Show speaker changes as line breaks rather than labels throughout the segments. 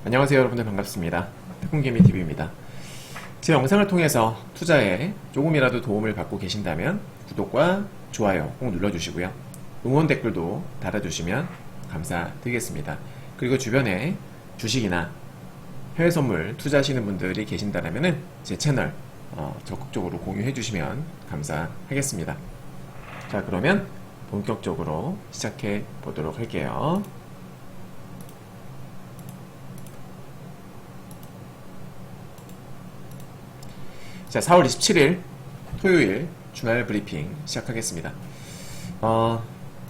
안녕하세요 여러분들, 반갑습니다. 태풍개미TV입니다. 제 영상을 통해서 투자에 조금이라도 도움을 받고 계신다면 구독과 좋아요 꼭 눌러주시고요. 응원 댓글도 달아주시면 감사드리겠습니다. 그리고 주변에 주식이나 해외 선물 투자하시는 분들이 계신다면 제 채널 적극적으로 공유해 주시면 감사하겠습니다. 자, 그러면 본격적으로 시작해 보도록 할게요. 자, 4월 27일 토요일 주말 브리핑 시작하겠습니다.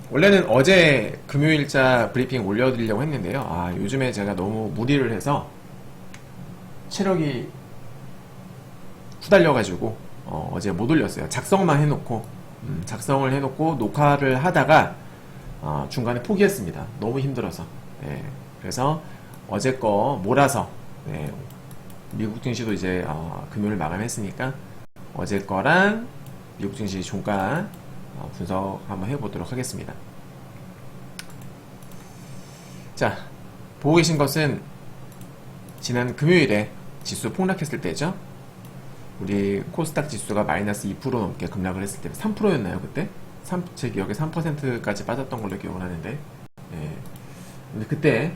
원래는 어제 금요일자 브리핑 올려드리려고 했는데요. 요즘에 제가 너무 무리를 해서 체력이 후달려가지고 어제 못 올렸어요. 작성만 해놓고 작성을 해놓고 녹화를 하다가 중간에 포기했습니다. 너무 힘들어서. 그래서 어제 거 몰아서 미국 증시도 이제 금요일 마감했으니까 어제 거랑 미국 증시 종가 분석 한번 해보도록 하겠습니다. 자, 보고 계신 것은 지난 금요일에 지수 폭락했을 때죠. 우리 코스닥 지수가 마이너스 2% 넘게 급락을 했을 때 3%였나요 그때? 제 기억에 3%까지 빠졌던 걸로 기억을 하는데, 근데 그때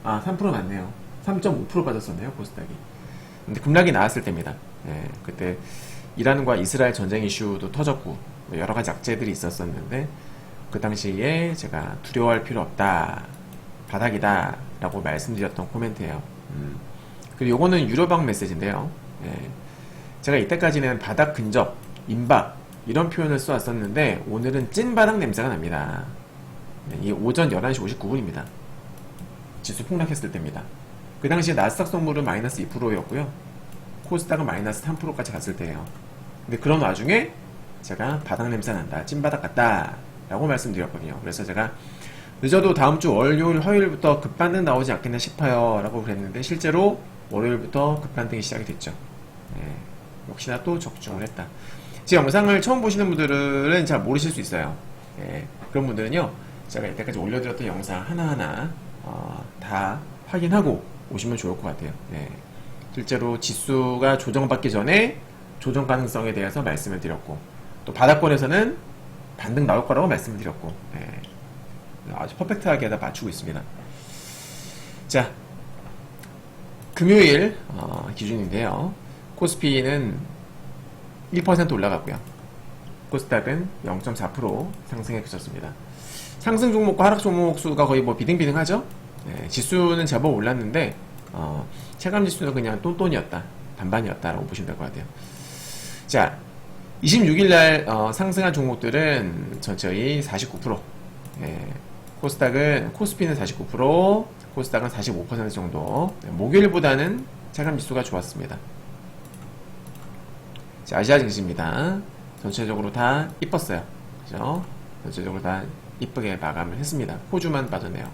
3% 맞네요. 3.5% 빠졌었네요, 코스닥이. 근데 급락이 나왔을 때입니다. 그때 이란과 이스라엘 전쟁 이슈도 터졌고 여러 가지 악재들이 있었었는데, 그 당시에 제가 두려워할 필요 없다, 바닥이다 라고 말씀드렸던 코멘트예요. 그리고 요거는 유료방 메시지인데요. 제가 이때까지는 바닥 근접, 임박 이런 표현을 써왔었는데 오늘은 찐 바닥 냄새가 납니다. 이 오전 11시 59분입니다. 지수 폭락했을 때입니다. 그 당시에 나스닥 선물은 마이너스 2%였고요. 코스닥은 마이너스 3%까지 갔을 때예요. 근데 그런 와중에 제가 바닥 냄새 난다, 찐바닥 같다 라고 말씀드렸거든요. 그래서 제가 늦어도 다음주 월요일, 화요일부터 급반등 나오지 않겠나 싶어요 라고 그랬는데, 실제로 월요일부터 급반등이 시작이 됐죠. 역시나 또 적중을 했다. 제 영상을 처음 보시는 분들은 잘 모르실 수 있어요. 그런 분들은요, 제가 이때까지 올려드렸던 영상 하나하나 다 확인하고 오시면 좋을 것 같아요. 실제로 지수가 조정받기 전에 조정 가능성에 대해서 말씀을 드렸고, 또 바닥권에서는 반등 나올 거라고 말씀을 드렸고, 아주 퍼펙트하게 다 맞추고 있습니다. 자, 금요일 기준인데요. 코스피는 1% 올라갔고요. 코스닥은 0.4% 상승해 그쳤습니다. 상승 종목과 하락 종목 수가 거의 비등비등하죠. 지수는 제법 올랐는데 체감 지수는 그냥 똔똔이었다, 반반이었다라고 보시면 될 것 같아요. 자, 26일날 상승한 종목들은 전체의 49%, 코스피는 49%, 코스닥은 45% 정도. 목요일보다는 체감 지수가 좋았습니다. 자, 아시아 증시입니다. 전체적으로 다 이뻤어요. 그죠? 전체적으로 다 이쁘게 마감을 했습니다. 호주만 빠졌네요.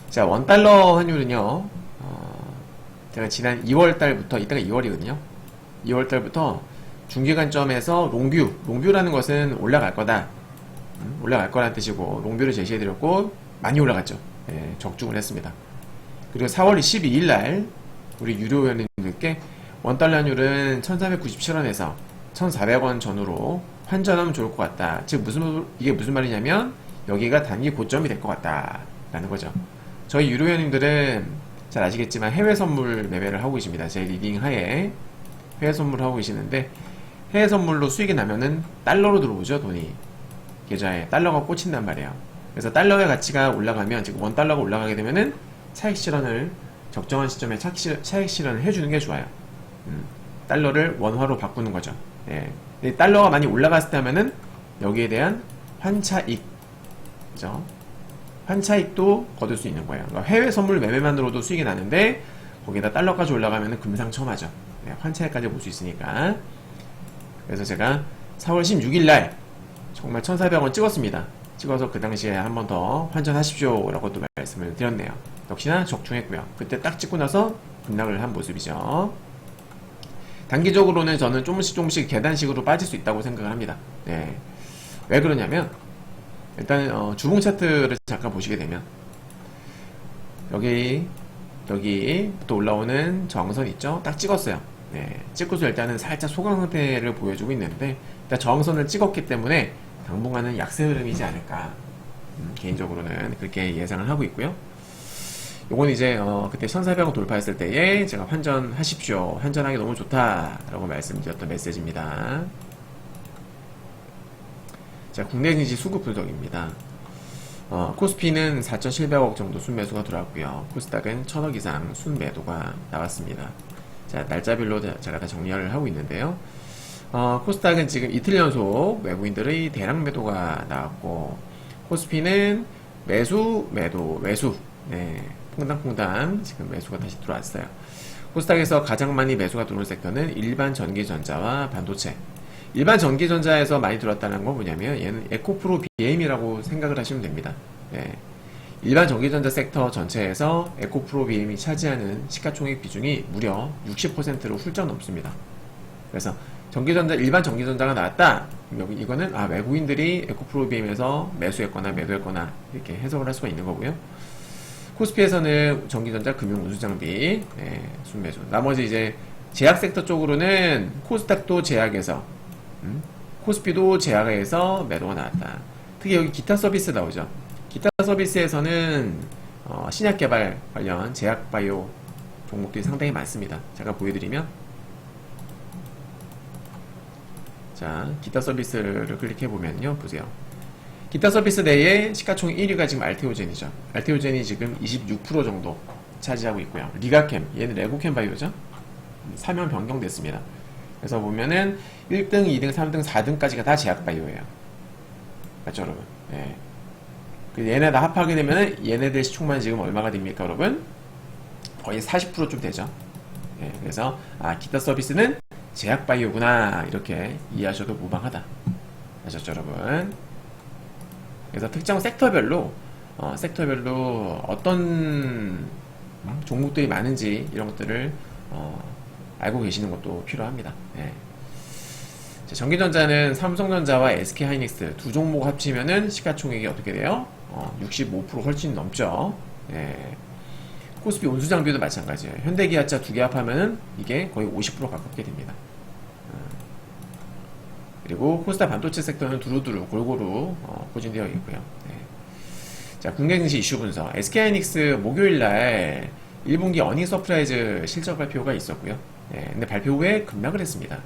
자, 원달러 환율은요, 제가 지난 2월달부터, 이때가 2월이거든요. 2월달부터 중기관점에서 롱뷰라는 것은 올라갈 거다, 올라갈 거라는 뜻이고, 롱뷰를 제시해드렸고, 많이 올라갔죠. 적중을 했습니다. 그리고 4월 12일날 우리 유료회원님들께 원달러 환율은 1397원에서 1400원 전후로 환전하면 좋을 것 같다. 즉 이게 무슨 말이냐면 여기가 단기 고점이 될 것 같다 라는 거죠. 저희 유료회원님들은 잘 아시겠지만 해외 선물 매매를 하고 계십니다. 제 리딩 하에 해외 선물을 하고 계시는데, 해외 선물로 수익이 나면은 달러로 들어오죠. 돈이 계좌에 달러가 꽂힌단 말이에요. 그래서 달러의 가치가 올라가면, 지금 원달러가 올라가게 되면은 차익 실현을 적정한 시점에 차익 실현을 해주는 게 좋아요. 달러를 원화로 바꾸는 거죠. 근데 달러가 많이 올라갔을 때 하면은 여기에 대한 환차익, 그죠? 환차익도 거둘 수 있는 거예요. 그러니까 해외 선물 매매만으로도 수익이 나는데 거기다 달러까지 올라가면은 금상첨화죠. 환차익까지 볼 수 있으니까. 그래서 제가 4월 16일날 정말 1400원 찍었습니다. 찍어서 그 당시에 한 번 더 환전하십시오 라고 또 말씀을 드렸네요. 역시나 적중했고요. 그때 딱 찍고 나서 급락을 한 모습이죠. 단기적으로는 저는 조금씩 계단식으로 빠질 수 있다고 생각을 합니다. 왜 그러냐면, 일단 주봉 차트를 잠깐 보시게 되면 여기부터 올라오는 저항선 있죠? 딱 찍었어요. 네, 찍고서 일단은 살짝 소강 상태를 보여주고 있는데, 일단 저항선을 찍었기 때문에 당분간은 약세 흐름이지 않을까. 개인적으로는 그렇게 예상을 하고 있고요. 요건 이제 그때 1400원 돌파했을 때에 제가 환전하십시오. 환전하기 너무 좋다라고 말씀드렸던 메시지입니다. 자, 국내 증시 수급 분석입니다. 코스피는 4,700억 정도 순매수가 들어왔고요. 코스닥은 1,000억 이상 순매도가 나왔습니다. 자, 날짜별로 제가 다 정리를 하고 있는데요. 코스닥은 지금 이틀 연속 외국인들의 대량 매도가 나왔고, 코스피는 매수, 매수. 네, 퐁당퐁당 지금 매수가 다시 들어왔어요. 코스닥에서 가장 많이 매수가 들어온 섹터는 일반 전기전자와 반도체. 일반 전기전자에서 많이 들어왔다는 건 뭐냐면 얘는 에코프로 BM이라고 생각을 하시면 됩니다. 네. 일반 전기전자 섹터 전체에서 에코프로 BM이 차지하는 시가총액 비중이 무려 60%로 훌쩍 넘습니다. 그래서 일반 전기전자가 나왔다. 이거는 외국인들이 에코프로 BM에서 매수했거나 매도했거나 이렇게 해석을 할 수가 있는 거고요. 코스피에서는 전기전자, 금융, 운수장비, 순매수. 나머지 이제 제약 섹터 쪽으로는 코스닥도 제약에서, 코스피도 제약에서 매도가 나왔다. 특히 여기 기타 서비스 나오죠. 기타 서비스에서는 신약 개발 관련 제약 바이오 종목들이 상당히 많습니다. 제가 보여드리면, 자, 기타 서비스를 클릭해보면요, 보세요. 기타 서비스 내에 시가총액 1위가 지금 알테오젠이죠. 알테오젠이 지금 26% 정도 차지하고 있고요. 리가캠, 얘는 레고캠 바이오죠. 사면 변경됐습니다. 그래서 보면은 1등, 2등, 3등, 4등까지가 다 제약 바이오예요. 맞죠, 여러분? 예. 얘네 다 합하게 되면은 얘네들 시총만 지금 얼마가 됩니까, 여러분? 거의 40%좀 되죠. 예. 그래서 기타 서비스는 제약 바이오구나, 이렇게 이해하셔도 무방하다. 아셨죠, 여러분? 그래서 특정 섹터별로 어떤 종목들이 많은지 이런 것들을 알고 계시는 것도 필요합니다. 네. 자, 전기전자는 삼성전자와 SK하이닉스 두 종목 합치면은 시가총액이 어떻게 돼요? 65% 훨씬 넘죠. 네. 코스피 온수장비도 마찬가지예요. 현대기아차 두 개 합하면은 이게 거의 50% 가깝게 됩니다. 그리고 코스닥 반도체 섹터는 두루두루 골고루 포진되어 있고요. 네. 자, 국내 증시 이슈 분석. SK하이닉스 목요일날 1분기 어닝 서프라이즈 실적 발표가 있었고요. 네, 근데 발표 후에 급락을 했습니다.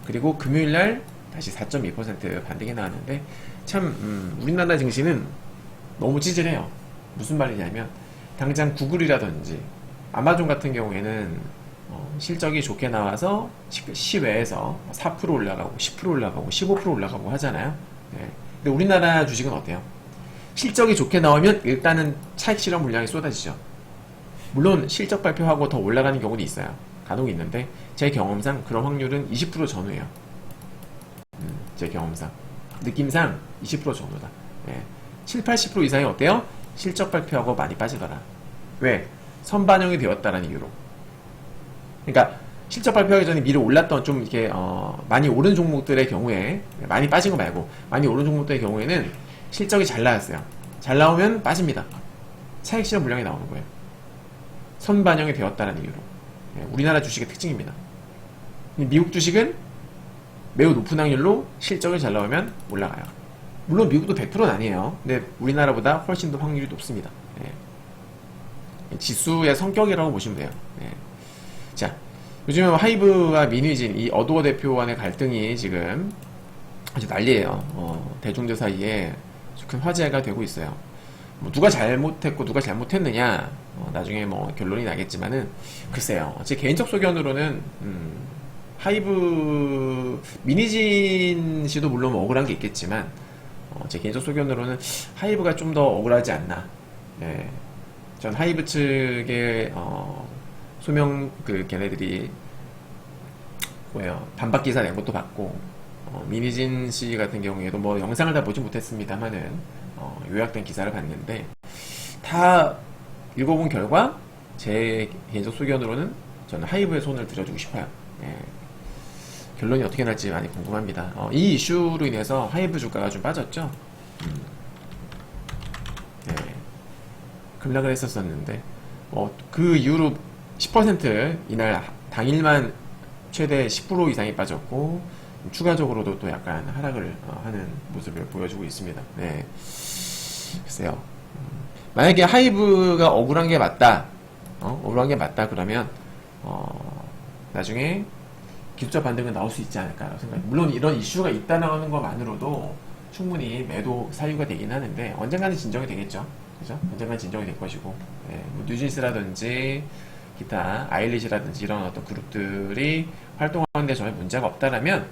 그리고 금요일날 다시 4.2% 반등이 나왔는데 참 우리나라 증시는 너무 찌질해요. 무슨 말이냐면 당장 구글이라든지 아마존 같은 경우에는 실적이 좋게 나와서 시외에서 4% 올라가고 10% 올라가고 15% 올라가고 하잖아요. 네. 근데 우리나라 주식은 어때요? 실적이 좋게 나오면 일단은 차익 실현 물량이 쏟아지죠. 물론 실적 발표하고 더 올라가는 경우도 있어요. 간혹 있는데 제 경험상 그런 확률은 20% 전후예요. 제 경험상 느낌상 20% 전후다. 네. 7, 80% 이상이 어때요? 실적 발표하고 많이 빠지더라. 왜? 선반영이 되었다라는 이유로. 그러니까 실적 발표하기 전에 미리 올랐던 좀 이렇게 많이 오른 종목들의 경우에 많이 빠진 거 말고 많이 오른 종목들의 경우에는 실적이 잘 나왔어요. 잘 나오면 빠집니다. 차익 실현 물량이 나오는 거예요. 선반영이 되었다는 이유로. 우리나라 주식의 특징입니다. 미국 주식은 매우 높은 확률로 실적이 잘 나오면 올라가요. 물론 미국도 100%는 아니에요. 근데 우리나라보다 훨씬 더 확률이 높습니다. 지수의 성격이라고 보시면 돼요. 자, 요즘에 하이브와 민휘진 이 어도어 대표 간의 갈등이 지금 아주 난리예요. 대중들 사이에 아주 큰 화제가 되고 있어요. 뭐 누가 잘못했고 누가 잘못했느냐 나중에 뭐 결론이 나겠지만은 글쎄요. 제 개인적 소견으로는 하이브 민휘진 씨도 물론 뭐 억울한 게 있겠지만 제 개인적 소견으로는 하이브가 좀 더 억울하지 않나. 네. 전 하이브 측의 소명 걔네들이 뭐예요, 반박 기사 낸 것도 봤고 민희진 씨 같은 경우에도 뭐 영상을 다 보지 못했습니다만은 요약된 기사를 봤는데 다 읽어본 결과 제 개인적 소견으로는 저는 하이브에 손을 들어주고 싶어요. 결론이 어떻게 날지 많이 궁금합니다. 이 이슈로 인해서 하이브 주가가 좀 빠졌죠. 급락을 했었었는데 그 이후로 10% 이날 당일만 최대 10% 이상이 빠졌고 추가적으로도 또 약간 하락을 하는 모습을 보여주고 있습니다. 네. 글쎄요. 만약에 하이브가 억울한 게 맞다, 억울한 게 맞다 그러면 나중에 기술자 반등은 나올 수 있지 않을까라고 생각해요. 물론 이런 이슈가 있다는 것만으로도 충분히 매도 사유가 되긴 하는데 언젠가는 진정이 되겠죠. 그죠? 언젠가는 진정이 될 것이고, 뭐 뉴진스라든지 기타 아일리시라든지 이런 어떤 그룹들이 활동하는데 전혀 문제가 없다라면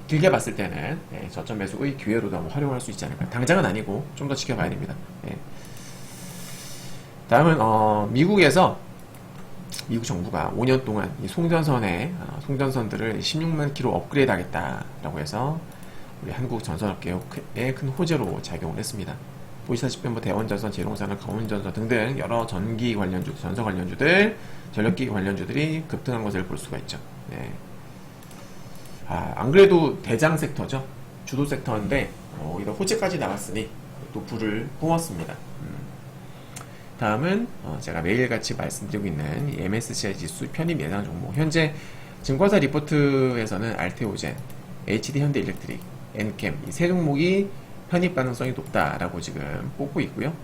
길게 봤을 때는 저점 매수의 기회로도 한번 활용할 수 있지 않을까. 당장은 아니고 좀 더 지켜봐야 됩니다. 다음은 미국에서 미국 정부가 5년 동안 이 송전선들을 16만 킬로 업그레이드 하겠다라고 해서 우리 한국 전선업계에 큰 호재로 작용을 했습니다. 보시다시피 뭐 대원전선, 제동선을 강원전선 등등 여러 전기 관련주, 전선 관련주들, 전력기 관련주들이 급등한 것을 볼 수가 있죠. 네. 안 그래도 대장 섹터죠. 주도 섹터인데 오히려 호재까지 나왔으니 또 불을 뿜었습니다. 다음은 제가 매일같이 말씀드리고 있는 이 MSCI 지수 편입 예상 종목. 현재 증권사 리포트에서는 알테오젠, HD 현대일렉트릭, 엔캠 이 세 종목이 편입 가능성이 높다라고 지금 뽑고 있고요.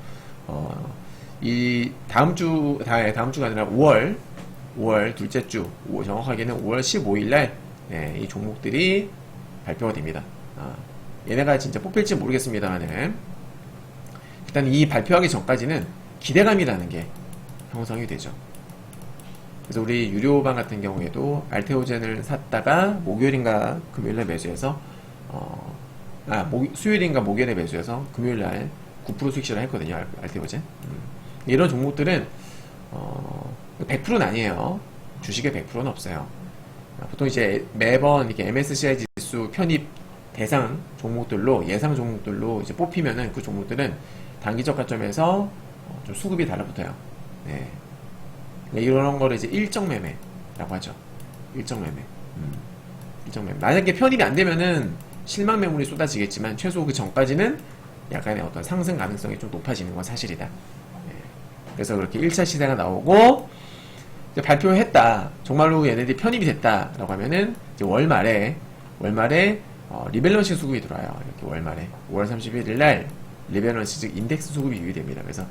이 다음 주가 아니라 5월 둘째 주, 정확하게는 5월 15일날 이 종목들이 발표가 됩니다. 얘네가 진짜 뽑힐지 모르겠습니다만은 일단 이 발표하기 전까지는 기대감이라는 게 형성이 되죠. 그래서 우리 유료방 같은 경우에도 알테오젠을 샀다가 목요일인가 금요일날 매수해서 수요일인가 목요일에 매수해서 금요일날 9% 수익 실현했거든요. 알테오젠. 이런 종목들은 100%는 아니에요. 주식의 100%는 없어요. 보통 이제 매번 이렇게 MSCI 지수 편입 대상 종목들로 예상 종목들로 이제 뽑히면은 그 종목들은 단기적 가점에서 좀 수급이 달라붙어요. 네. 이런 거를 이제 일정 매매라고 하죠. 일정 매매. 일정 매매. 만약에 편입이 안 되면은 실망 매물이 쏟아지겠지만 최소 그 전까지는 약간의 어떤 상승 가능성이 좀 높아지는 건 사실이다. 네. 그래서 그렇게 1차 시세가 나오고 이제 발표했다. 정말로 얘네들이 편입이 됐다라고 하면은 이제 월말에 리밸런싱 수급이 들어와요. 이렇게 월말에 5월 31일 날 리밸런싱 즉 인덱스 수급이 유의됩니다. 그래서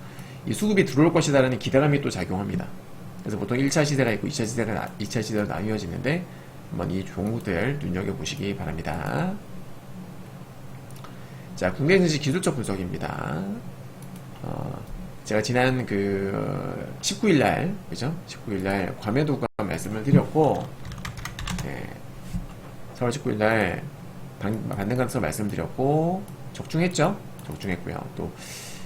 이 수급이 들어올 것이다라는 기대감이 또 작용합니다. 그래서 보통 1차 시세가 있고 2차 시세로 나뉘어지는데 한번 이 종목들 눈여겨보시기 바랍니다. 자, 국내 증시 기술적 분석입니다. 제가 지난 19일날, 그죠? 19일날 과매도가 말씀을 드렸고, 4월 19일날 반등 가능성 말씀드렸고, 적중했죠? 적중했고요. 또,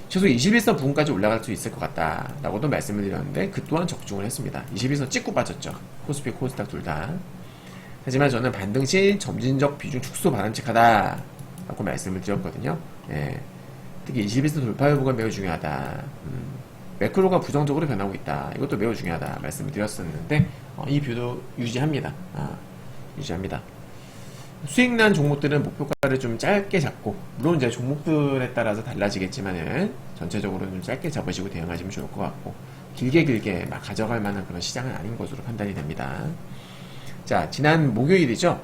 최소 21선 부근까지 올라갈 수 있을 것 같다 라고도 말씀을 드렸는데 그 또한 적중을 했습니다. 21선 찍고 빠졌죠. 코스피, 코스닥 둘 다. 하지만 저는 반등 시 점진적 비중 축소 바람직하다 라고 말씀을 드렸거든요. 특히 21선 돌파 여부가 매우 중요하다. 매크로가 부정적으로 변하고 있다. 이것도 매우 중요하다 말씀을 드렸었는데 이 뷰도 유지합니다. 유지합니다. 수익난 종목들은 목표가를 좀 짧게 잡고, 물론 이제 종목들에 따라서 달라지겠지만은 전체적으로는 좀 짧게 잡으시고 대응하시면 좋을 것 같고, 길게 막 가져갈 만한 그런 시장은 아닌 것으로 판단이 됩니다. 자, 지난 목요일이죠.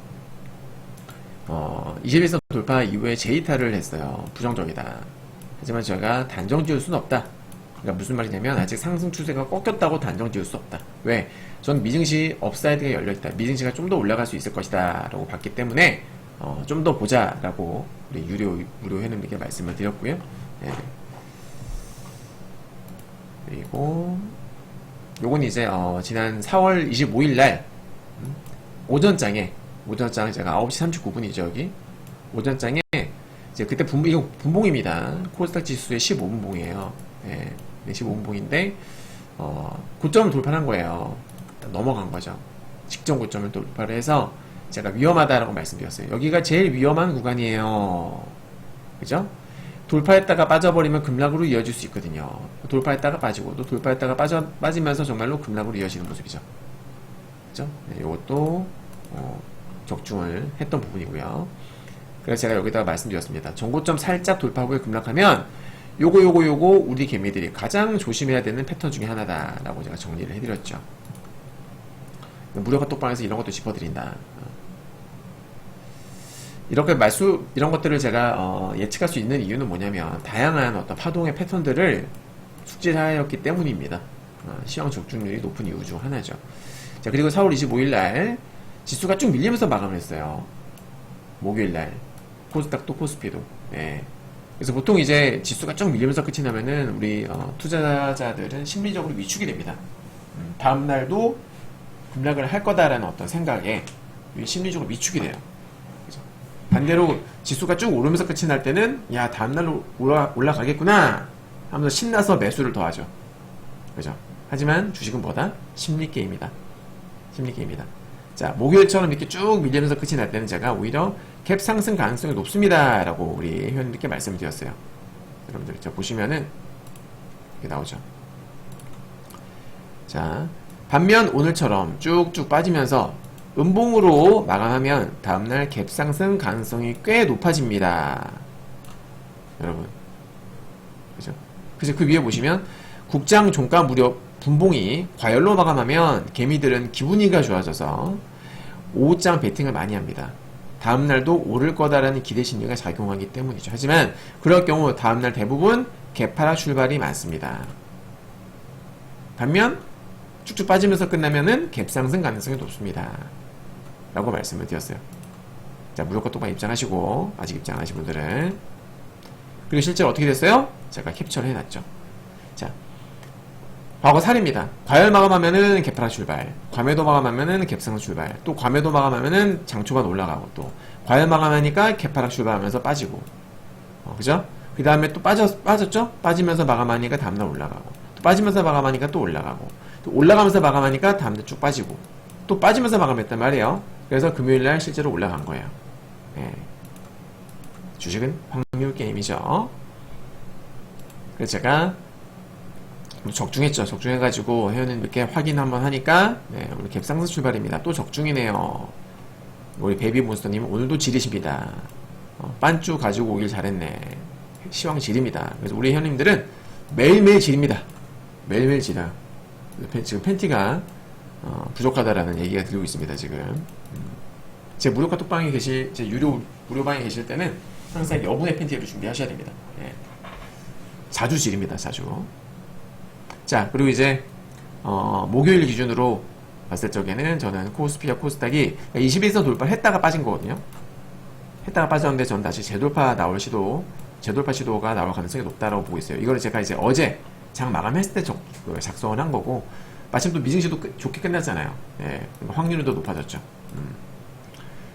21선 돌파 이후에 재이탈을 했어요. 부정적이다. 하지만 제가 단정 지을 수는 없다. 그러니까 무슨 말이냐면 아직 상승 추세가 꺾였다고 단정 지을 수 없다. 왜? 전 미증시 업사이드가 열려있다. 미증시가 좀 더 올라갈 수 있을 것이다 라고 봤기 때문에 좀 더 보자 라고 우리 무료회원님께 말씀을 드렸고요. 그리고 요건 이제 지난 4월 25일날 오전장에 제가 9시 39분이죠 여기 오전장에 이제 그때 이거 분봉입니다. 코스닥 지수의 15분봉이에요. 15분봉인데 고점을 돌파한 거예요. 넘어간 거죠. 직전 고점을 돌파를 해서 제가 위험하다라고 말씀드렸어요. 여기가 제일 위험한 구간이에요. 그죠? 돌파했다가 빠져버리면 급락으로 이어질 수 있거든요. 돌파했다가 빠지고 또 돌파했다가 빠지면서 정말로 급락으로 이어지는 모습이죠. 그죠? 이것도 적중을 했던 부분이고요. 그래서 제가 여기다가 말씀드렸습니다. 전고점 살짝 돌파 후에 급락하면 요거 우리 개미들이 가장 조심해야 되는 패턴 중에 하나다라고 제가 정리를 해드렸죠. 무료가 톡방에서 이런 것도 짚어드린다. 이렇게 이런 것들을 제가 예측할 수 있는 이유는 뭐냐면 다양한 어떤 파동의 패턴들을 숙지하였기 때문입니다. 시황 적중률이 높은 이유 중 하나죠. 자, 그리고 4월 25일날 지수가 쭉 밀리면서 마감을 했어요. 목요일날 코스닥도 코스피도. 네. 그래서 보통 이제 지수가 쭉 밀리면서 끝이 나면은 우리 투자자들은 심리적으로 위축이 됩니다. 다음날도 급락을 할 거다라는 어떤 생각에 심리적으로 위축이 돼요. 그죠? 반대로 지수가 쭉 오르면서 끝이 날 때는 야, 다음날로 올라가겠구나 하면서 신나서 매수를 더하죠. 그죠? 하지만 주식은 뭐다? 심리게임이다. 심리게임이다. 자, 목요일처럼 이렇게 쭉 밀리면서 끝이 날 때는 제가 오히려 캡 상승 가능성이 높습니다 라고 우리 회원님들께 말씀을 드렸어요. 여러분들 자 보시면은 이렇게 나오죠. 자, 반면 오늘처럼 쭉쭉 빠지면서 음봉으로 마감하면 다음날 갭 상승 가능성이 꽤 높아집니다. 여러분, 그죠? 그래서 그 위에 보시면 국장 종가 무렵 분봉이 과열로 마감하면 개미들은 기분이가 좋아져서 오후장 베팅을 많이 합니다. 다음날도 오를 거다라는 기대 심리가 작용하기 때문이죠. 하지만 그럴 경우 다음날 대부분 개파락 출발이 많습니다. 반면 쭉쭉 빠지면서 끝나면은 갭 상승 가능성이 높습니다. 라고 말씀을 드렸어요. 자, 무조건 똑바로 입장하시고, 아직 입장 안 하신 분들은. 그리고 실제로 어떻게 됐어요? 제가 캡처를 해놨죠. 자, 과거 사례입니다. 과열 마감하면은 개파락 출발, 과매도 마감하면은 갭상승 출발, 또 과매도 마감하면은 장초반 올라가고, 또 과열 마감하니까 개파락 출발하면서 빠지고, 그죠? 그 다음에 또 빠졌죠? 빠지면서 마감하니까 다음날 올라가고, 또 빠지면서 마감하니까 또 올라가고, 또 올라가면서 마감하니까 다음날 쭉 빠지고, 또 빠지면서 마감했단 말이에요. 그래서 금요일날 실제로 올라간 거예요. 네. 주식은 확률 게임이죠. 그래서 제가 적중했죠. 적중해가지고 회원님들께 확인 한번 하니까 네, 오늘 갭상승 출발입니다. 또 적중이네요. 우리 베이비몬스터님 오늘도 지리십니다. 빤쭈 가지고 오길 잘했네. 시황 지립니다. 그래서 우리 회원님들은 매일매일 지립니다. 매일매일 지려. 지금 팬티가 부족하다라는 얘기가 들리고 있습니다. 지금 제 무료 카톡방에 제 무료방에 계실 때는 항상 여분의 팬티를 준비하셔야 됩니다. 예. 자주 지립니다. 자주. 자, 그리고 이제 목요일 기준으로 봤을 적에는 저는 코스피와 코스닥이 21선 돌파를 했다가 빠진 거거든요. 했다가 빠졌는데 저는 다시 재돌파 시도가 나올 가능성이 높다라고 보고 있어요. 이거를 제가 이제 어제 장 마감했을 때 작성을 한 거고, 마침 또 미증시도 좋게 끝났잖아요. 예, 확률이 더 높아졌죠.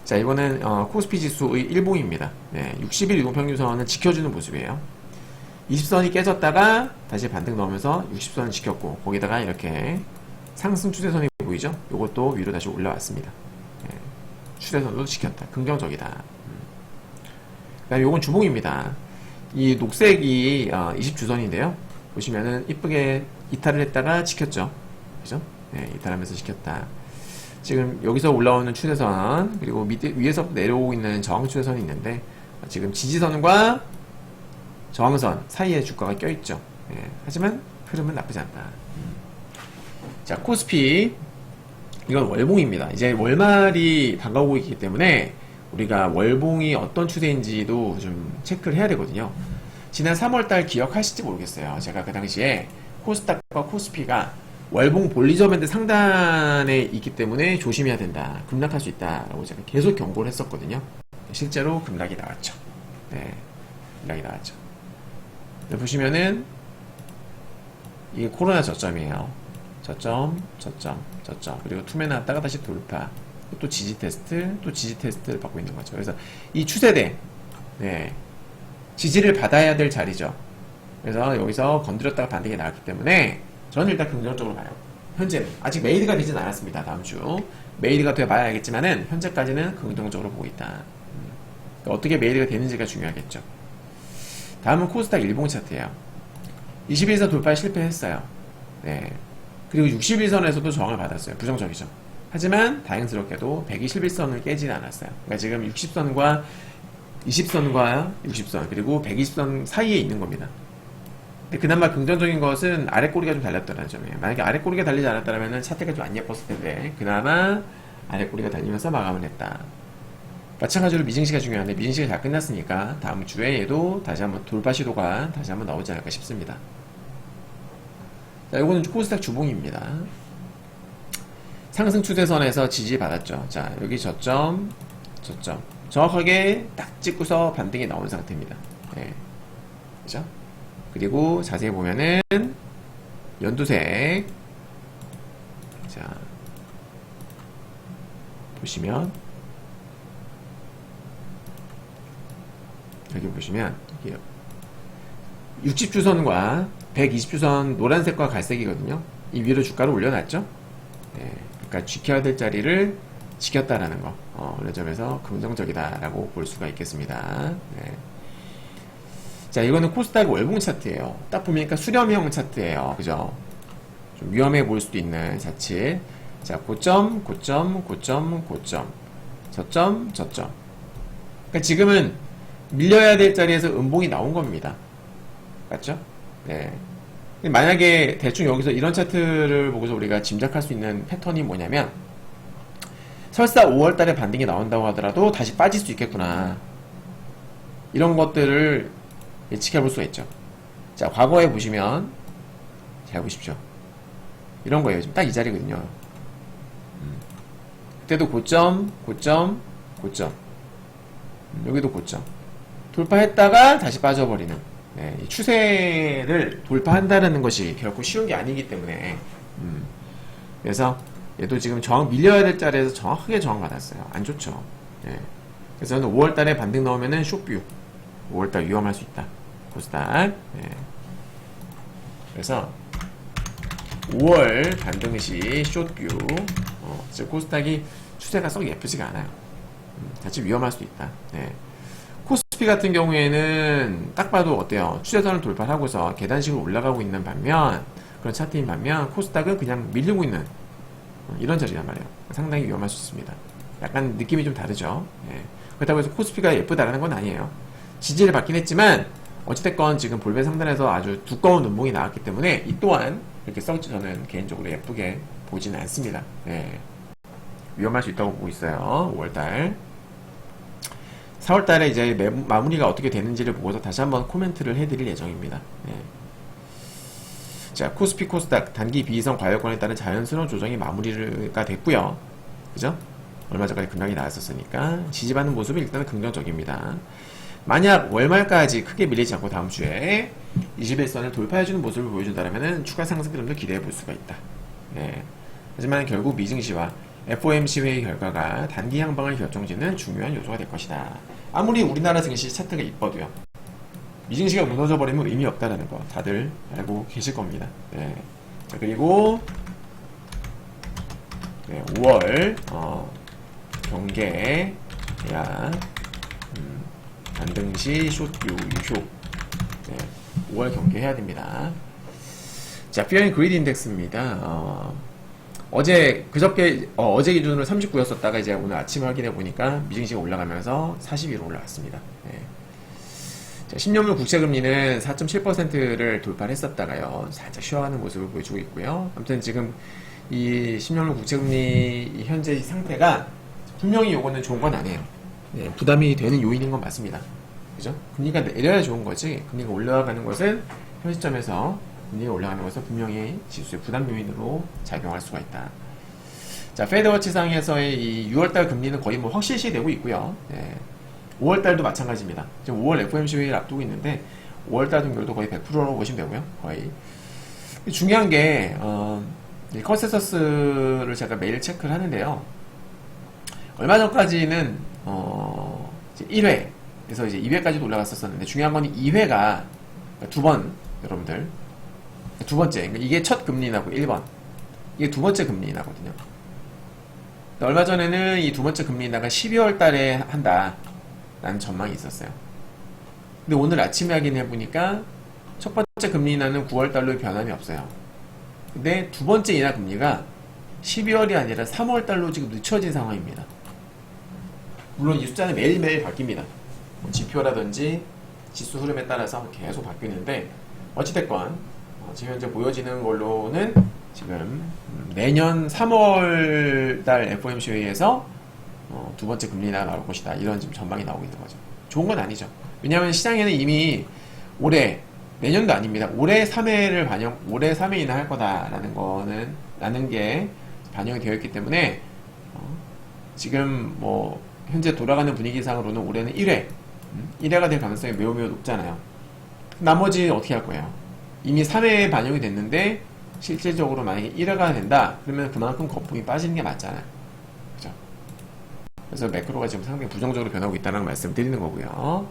자, 이거는 코스피 지수의 일봉입니다. 네, 60일 이동평균선을 지켜주는 모습이에요. 20선이 깨졌다가 다시 반등 넣으면서 60선을 지켰고, 거기다가 이렇게 상승 추세선이 보이죠? 이것도 위로 다시 올라왔습니다. 예, 추세선도 지켰다. 긍정적이다. 그 다음에 이건 주봉입니다. 이 녹색이 20주선인데요. 보시면은 이쁘게 이탈을 했다가 지켰죠. 그죠? 네, 이탈하면서 지켰다. 지금 여기서 올라오는 추세선, 그리고 위에서 내려오고 있는 저항 추세선이 있는데, 지금 지지선과 저항선 사이에 주가가 껴있죠. 예, 하지만 흐름은 나쁘지 않다. 자, 코스피. 이건 월봉입니다. 이제 월말이 다가오고 있기 때문에 우리가 월봉이 어떤 추세인지도 좀 체크를 해야 되거든요. 지난 3월달 기억하실지 모르겠어요. 제가 그 당시에 코스닥과 코스피가 월봉 볼리저 밴드 상단에 있기 때문에 조심해야 된다. 급락할 수 있다라고 제가 계속 경고를 했었거든요. 실제로 급락이 나왔죠. 네, 급락이 나왔죠. 네, 보시면은 이게 코로나 저점이에요. 저점, 그리고 투매 나왔다가 다시 돌파, 또 지지 테스트를 받고 있는 거죠. 그래서 이 추세대, 네, 지지를 받아야 될 자리죠. 그래서 여기서 건드렸다가 반등이 나왔기 때문에 저는 일단 긍정적으로 봐요. 현재는 아직 메이드가 되진 않았습니다. 다음 주 메이드가 돼 봐야 알겠지만은 현재까지는 긍정적으로 보고 있다. 그러니까 어떻게 메이드가 되는지가 중요하겠죠. 다음은 코스닥 일봉 차트예요. 21선 돌파에 실패했어요. 네. 그리고 61선에서도 저항을 받았어요. 부정적이죠. 하지만 다행스럽게도 121선을 깨지는 않았어요. 그러니까 지금 60선과 20선과 60선 그리고 120선 사이에 있는 겁니다. 근데 그나마 긍정적인 것은 아래 꼬리가 좀 달렸다는 점이에요. 만약에 아래 꼬리가 달리지 않았다면 차트가 좀 안 예뻤을 텐데 그나마 아래 꼬리가 달리면서 마감을 했다. 마찬가지로 미증시가 중요한데 미증시가 다 끝났으니까 다음 주에 얘도 다시 한번 돌파 시도가 다시 한번 나오지 않을까 싶습니다. 자, 요거는 코스닥 주봉입니다. 상승 추세선에서 지지받았죠. 자, 여기 저점, 저점. 정확하게 딱 찍고서 반등이 나온 상태입니다. 네. 그죠? 그리고 자세히 보면은 연두색. 자, 보시면 여기 보시면 60주선과 120주선 노란색과 갈색이거든요. 이 위로 주가를 올려놨죠. 네, 그러니까 지켜야 될 자리를 지켰다라는 거. 어느 점에서 긍정적이다라고 볼 수가 있겠습니다. 네. 자, 이거는 코스닥 월봉 차트예요. 딱 보니까 수렴형 차트예요. 그죠? 좀 위험해 보일 수도 있는 자칫. 자, 고점, 고점, 고점, 고점. 저점, 저점. 그러니까 지금은 밀려야 될 자리에서 음봉이 나온 겁니다. 맞죠? 네. 만약에 대충 여기서 이런 차트를 보고서 우리가 짐작할 수 있는 패턴이 뭐냐면 설사 5월달에 반등이 나온다고 하더라도 다시 빠질 수 있겠구나. 이런 것들을 예측해 볼 수가 있죠. 자, 과거에 보시면 잘 보십시오. 이런 거예요. 지금 딱 이 자리거든요. 그때도 고점, 고점, 고점. 여기도 고점. 돌파했다가 다시 빠져버리는. 네, 이 추세를 돌파한다는 것이 결코 쉬운 게 아니기 때문에. 그래서 얘도 지금 밀려야 될 자리에서 정확하게 저항받았어요. 안 좋죠. 네. 그래서 저는 5월달에 반등 나오면은 쇼뷰. 5월달 위험할 수 있다. 코스닥. 네. 그래서 5월 반등 시 숏뷰. 즉 코스닥이 추세가 썩 예쁘지가 않아요. 자칫 위험할 수도 있다. 네. 코스피 같은 경우에는 딱 봐도 어때요? 추세선을 돌파하고서 계단식으로 올라가고 있는 반면 그런 차트인 반면 코스닥은 그냥 밀리고 있는 이런 자리란 말이에요. 상당히 위험할 수 있습니다. 약간 느낌이 좀 다르죠. 예. 그렇다고 해서 코스피가 예쁘다라는 건 아니에요. 지지를 받긴 했지만 어찌됐건 지금 볼배 상단에서 아주 두꺼운 음봉이 나왔기 때문에 이 또한 이렇게 저는 개인적으로 예쁘게 보지는 않습니다. 예. 위험할 수 있다고 보고 있어요. 5월달 4월달에 이제 마무리가 어떻게 되는지를 보고서 다시 한번 코멘트를 해드릴 예정입니다. 예. 자, 코스피 코스닥 단기 비이성 과열권에 따른 자연스러운 조정이 마무리가 됐고요. 그죠? 얼마 전까지 급락이 나왔었으니까 지지받는 모습은 일단 긍정적입니다. 만약 월말까지 크게 밀리지 않고 다음 주에 21선을 돌파해주는 모습을 보여준다면 추가 상승 흐름도 기대해 볼 수가 있다. 예. 하지만 결국 미증시와 FOMC 회의 결과가 단기 향방을 결정짓는 중요한 요소가 될 것이다. 아무리 우리나라 증시 차트가 이뻐도요. 미증시가 무너져버리면 의미 없다라는 거 다들 알고 계실 겁니다. 네. 자, 그리고 네, 5월 경계 야 반등시 숏뷰 유효. 네, 5월 경계해야 됩니다. 자, Fear and Greed 인덱스입니다. 어제 기준으로 39였었다가 이제 오늘 아침에 확인해 보니까 미증시가 올라가면서 40위로 올라왔습니다. 네. 자, 10년물 국채금리는 4.7%를 돌파를 했었다가요 살짝 쉬어가는 모습을 보여주고 있고요. 아무튼 지금 이 10년물 국채금리 현재 상태가 분명히 요거는 좋은 건 아니에요. 네, 부담이 되는 요인인 건 맞습니다. 그죠? 금리가 내려야 좋은 거지 금리가 올라가는 것은 현 시점에서 금리가 올라가는 것은 분명히 지수의 부담 요인으로 작용할 수가 있다. 자, 페드워치상에서의 이 6월달 금리는 거의 뭐 확실시 되고 있고요. 네. 5월달도 마찬가지입니다. 지금 5월 FOMC 회의를 앞두고 있는데 5월달 동결도 거의 100%로 보시면 되고요. 거의. 중요한 게 컨센서스를 제가 매일 체크를 하는데요. 얼마 전까지는 이제 1회에서 이제 2회까지도 올라갔었는데 중요한 건 2회가 두 번 여러분들 두 번째 그러니까 이게 첫 금리 인하고 1번 이게 두 번째 금리 인하거든요. 얼마 전에는 이 두 번째 금리 인하가 12월 달에 한다 라는 전망이 있었어요. 근데 오늘 아침에 확인해 보니까 첫 번째 금리 인하는 9월 달로 변함이 없어요. 근데 두 번째 인하 금리가 12월이 아니라 3월 달로 지금 늦춰진 상황입니다. 물론 이 숫자는 매일매일 바뀝니다. 지표라든지 지수 흐름에 따라서 계속 바뀌는데 어찌됐건 지금 현재 보여지는 걸로는 지금 내년 3월 달 FOMC 회의에서 두 번째 금리 인하가 나올 것이다. 이런 지금 전망이 나오고 있는 거죠. 좋은 건 아니죠. 왜냐하면 시장에는 이미 올해, 내년도 아닙니다. 올해 3회 인하할 거다라는 게 반영이 되어 있기 때문에 지금 뭐 현재 돌아가는 분위기상으로는 올해는 1회가 될 가능성이 매우 높잖아요. 나머지 어떻게 할 거예요? 이미 3회에 반영이 됐는데 실질적으로 만약에 1회가 된다 그러면 그만큼 거품이 빠지는 게 맞잖아요. 그죠? 그래서 매크로가 지금 상당히 부정적으로 변하고 있다는 말씀 드리는 거고요.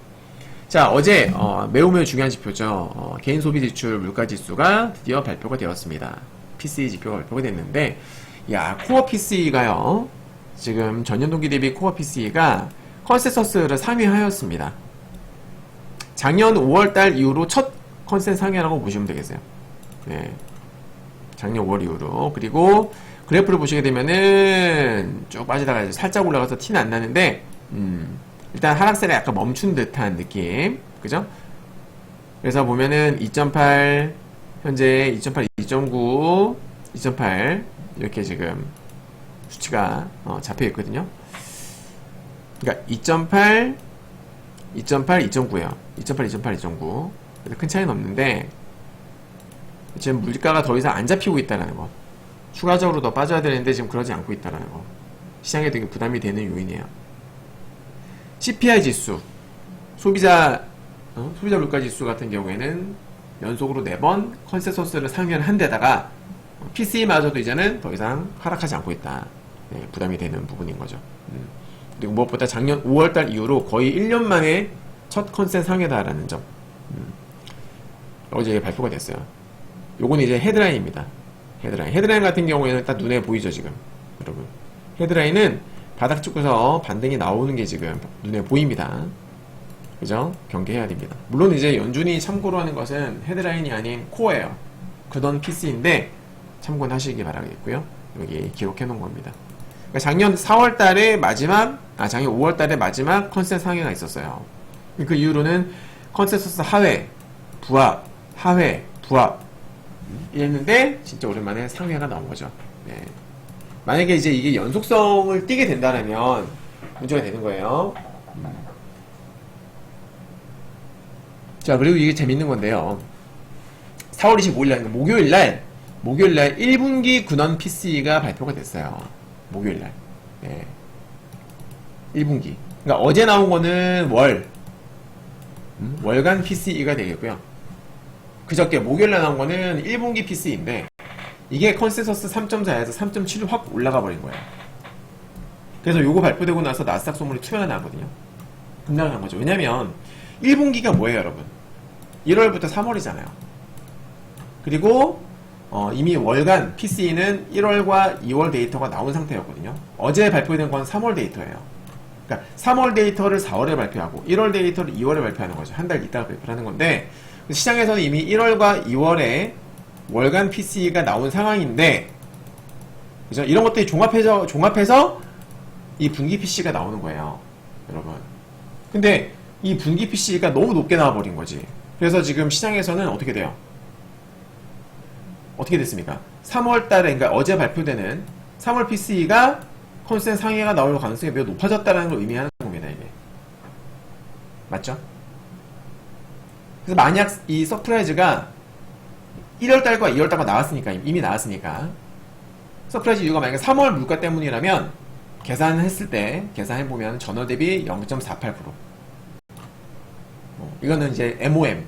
자, 어제 매우 중요한 지표죠. 개인 소비 지출 물가 지수가 드디어 발표가 되었습니다. PCE 지표가 발표가 됐는데, 야, 코어 PCE가요. 지금 전년 동기 대비 코어 PCE가 컨센서스를 상회하였습니다. 작년 5월달 이후로 첫 컨센 상회라고 보시면 되겠어요. 네. 작년 5월 이후로. 그리고 그래프를 보시게 되면은 쭉 빠지다가 이제 살짝 올라가서 티는 안 나는데, 일단 하락세가 약간 멈춘 듯한 느낌. 그죠? 그래서 보면은 2.8, 현재 2.8, 2.9, 2.8, 이렇게 지금 수치가 잡혀 있거든요. 그러니까 2.8, 2.8, 2.9에요. 2.8, 2.8, 2.9. 큰 차이는 없는데, 지금 물가가 더 이상 안 잡히고 있다는 거. 추가적으로 더 빠져야 되는데 지금 그러지 않고 있다는 거. 시장에 되게 부담이 되는 요인이에요. CPI 지수, 소비자 물가 지수 같은 경우에는 연속으로 4번 컨센서스를 상회한 데다가 PCE마저도 이제는 더 이상 하락하지 않고 있다. 네, 부담이 되는 부분인 거죠. 그리고 무엇보다 작년 5월달 이후로 거의 1년 만에 첫 컨센 상회다라는 점. 어제 발표가 됐어요. 요건 이제 헤드라인입니다. 헤드라인 같은 경우에는 딱 눈에 보이죠, 지금. 여러분. 헤드라인은 바닥 찍고서 반등이 나오는 게 지금 눈에 보입니다. 그죠? 경계해야 됩니다. 물론 이제 연준이 참고로 하는 것은 헤드라인이 아닌 코어예요. 그던 PC인데 참고는 하시기 바라겠고요. 여기 기록해 놓은 겁니다. 그러니까 작년 4월 달에 작년 5월 달에 마지막 컨센 상회가 있었어요. 그 이후로는 컨센서스 하회, 부합, 하회, 부합 이랬는데 진짜 오랜만에 상회가 나온 거죠. 네. 만약에 이제 이게 연속성을 띠게 된다면 문제가 되는 거예요. 자, 그리고 이게 재밌는 건데요. 4월 25일 날, 목요일 날 1분기 근원 PCE가 발표가 됐어요. 목요일 날. 네. 1분기. 그러니까 어제 나온 거는 월간 PCE가 되겠고요. 그저께 목요일 날 나온 거는 1분기 PCE인데 이게 컨센서스 3.4에서 3.7로 확 올라가 버린 거예요. 그래서 요거 발표되고 나서 나스닥 소문이 투명이 나거든요. 급락한 거죠. 왜냐면 1분기가 뭐예요, 여러분? 1월부터 3월이잖아요. 그리고 이미 월간 PCE는 1월과 2월 데이터가 나온 상태였거든요. 어제 발표된 건 3월 데이터예요. 그러니까 3월 데이터를 4월에 발표하고 1월 데이터를 2월에 발표하는 거죠. 한 달 있다가 발표를 하는 건데 시장에서는 이미 1월과 2월에 월간 PCE가 나온 상황인데, 그죠? 이런 것들이 종합해서 이 분기 PC가 나오는 거예요, 여러분. 근데 이 분기 PC가 너무 높게 나와버린 거지. 그래서 지금 시장에서는 어떻게 돼요? 어떻게 됐습니까? 3월 달에, 그러니까 어제 발표되는 3월 PC가 컨센 상회가 나올 가능성이 매우 높아졌다는 걸 의미하는 겁니다, 이게. 맞죠? 그래서 만약 이 서프라이즈가 1월달과 2월달과 나왔으니까, 이미 나왔으니까, 서프라이즈 이유가 만약에 3월 물가 때문이라면, 계산해보면 전월 대비 0.48%. 이거는 이제 MOM.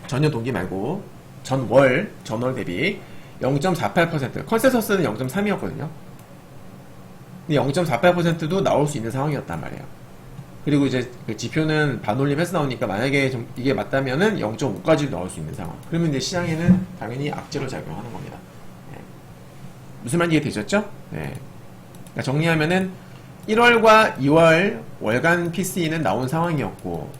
전년 동기 말고, 전월 대비 0.48%. 컨센서스는 0.3이었거든요. 근데 0.48%도 나올 수 있는 상황이었단 말이에요. 그리고 이제 그 지표는 반올림해서 나오니까 만약에 좀 이게 맞다면은 0.5까지도 나올 수 있는 상황. 그러면 이제 시장에는 당연히 악재로 작용하는 겁니다. 네. 무슨 말인지 이해되셨죠? 네. 그러니까 정리하면은 1월과 2월 월간 PCE는 나온 상황이었고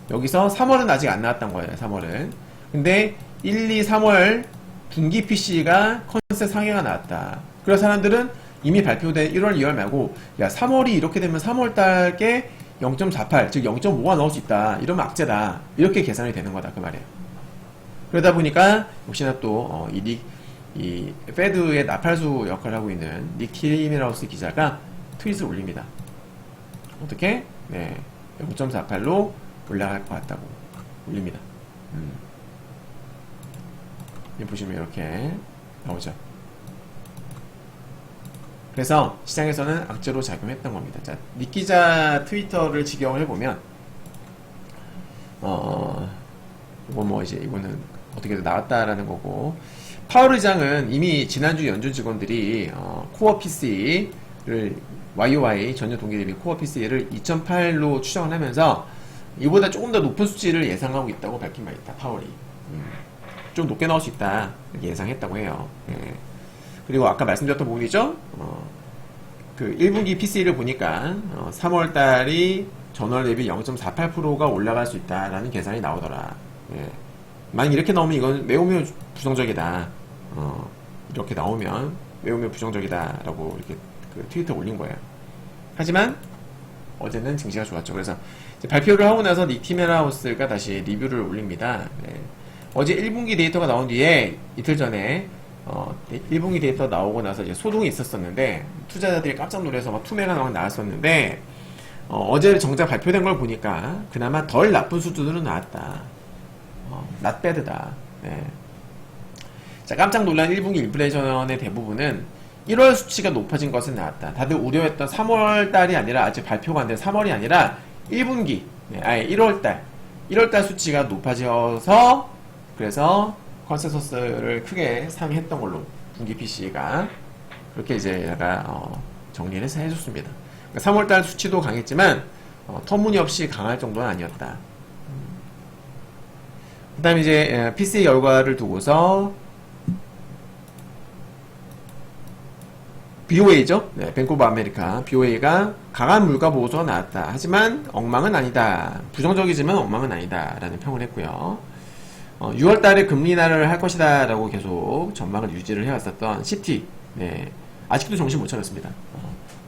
여기서 3월은 아직 안 나왔던 거예요. 3월은. 근데 1, 2, 3월 분기 PC가 컨센 상회가 나왔다. 그래서 사람들은 이미 발표된 1월, 2월 말고 야 3월이 이렇게 되면 3월 달께 0.48, 즉 0.5가 나올 수 있다. 이러면 악재다. 이렇게 계산이 되는 거다. 그 말이에요. 그러다 보니까 역시나 또 이 페드의 나팔수 역할을 하고 있는 닉 티메라우스 기자가 트윗을 올립니다. 어떻게? 네, 0.48로 올라갈 것 같다고 올립니다. 보시면 이렇게 나오죠. 그래서 시장에서는 악재로 작용했던 겁니다. 자, 닉 기자 트위터를 직영을 해보면 이거는 어떻게든 나왔다라는 거고, 파월 의장은 이미 지난주 연준 직원들이 코어 PC를 YOY 전년 동기 대비 코어 PC를 2.8로 추정을 하면서 이보다 조금 더 높은 수치를 예상하고 있다고 밝힌 바 있다. 파월이 좀 높게 나올 수 있다 이렇게 예상했다고 해요. 예. 그리고 아까 말씀드렸던 부분이죠. 그 1분기 PC를 보니까 3월달이 전월 대비 0.48%가 올라갈 수 있다라는 계산이 나오더라. 예. 만약 이렇게 나오면 이건 매우 부정적이다. 이렇게 나오면 매우 부정적이다라고 이렇게 그 트위터에 올린 거예요. 하지만 어제는 증시가 좋았죠. 그래서 이제 발표를 하고 나서 닉 티메라우스가 다시 리뷰를 올립니다. 네. 어제 1분기 데이터가 나온 뒤에 이틀 전에 1분기 데이터 나오고 나서 이제 소동이 있었었는데 투자자들이 깜짝 놀라서 막 투매가 나왔었는데 어제 정작 발표된 걸 보니까 그나마 덜 나쁜 수준으로 나왔다. not bad다. 네. 자, 깜짝 놀란 1분기 인플레이션의 대부분은 1월 수치가 높아진 것은 나왔다. 다들 우려했던 3월 달이 아니라, 아직 발표가 안 된 3월이 아니라 1분기, 아예 1월 달 수치가 높아져서, 그래서 컨센서스를 크게 상회했던 걸로 분기 PC가 그렇게 이제 약간 정리를 해서 해줬습니다. 그러니까 3월 달 수치도 강했지만 터무니없이 강할 정도는 아니었다. 그 다음에 이제 PC 결과를 두고서 BOA죠. 네, 뱅크 오브 아메리카. BOA가 강한 물가 보고서가 나왔다. 하지만 엉망은 아니다. 부정적이지만 엉망은 아니다. 라는 평을 했고요. 6월 달에 금리 인하를 할 것이다. 라고 계속 전망을 유지를 해왔었던 CT. 네, 아직도 정신 못 차렸습니다.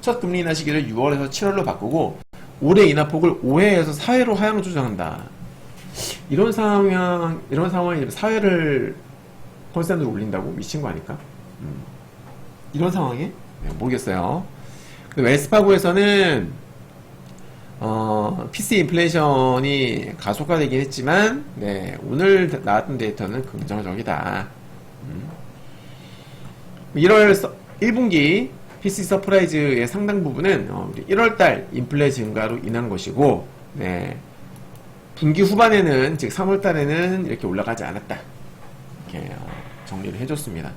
첫 금리 인하 시기를 6월에서 7월로 바꾸고 올해 인하폭을 5회에서 4회로 하향 조정한다. 이런 상황이 4회를 컨센트로 올린다고? 미친 거 아닐까? 이런 상황에? 네, 모르겠어요. 웰스파고에서는 PC 인플레이션이 가속화되긴 했지만, 네, 오늘 나왔던 데이터는 긍정적이다. 1분기 PC 서프라이즈의 상당 부분은 1월달 인플레 증가로 인한 것이고, 네, 분기 후반에는, 즉 3월달에는 이렇게 올라가지 않았다. 이렇게 정리를 해줬습니다.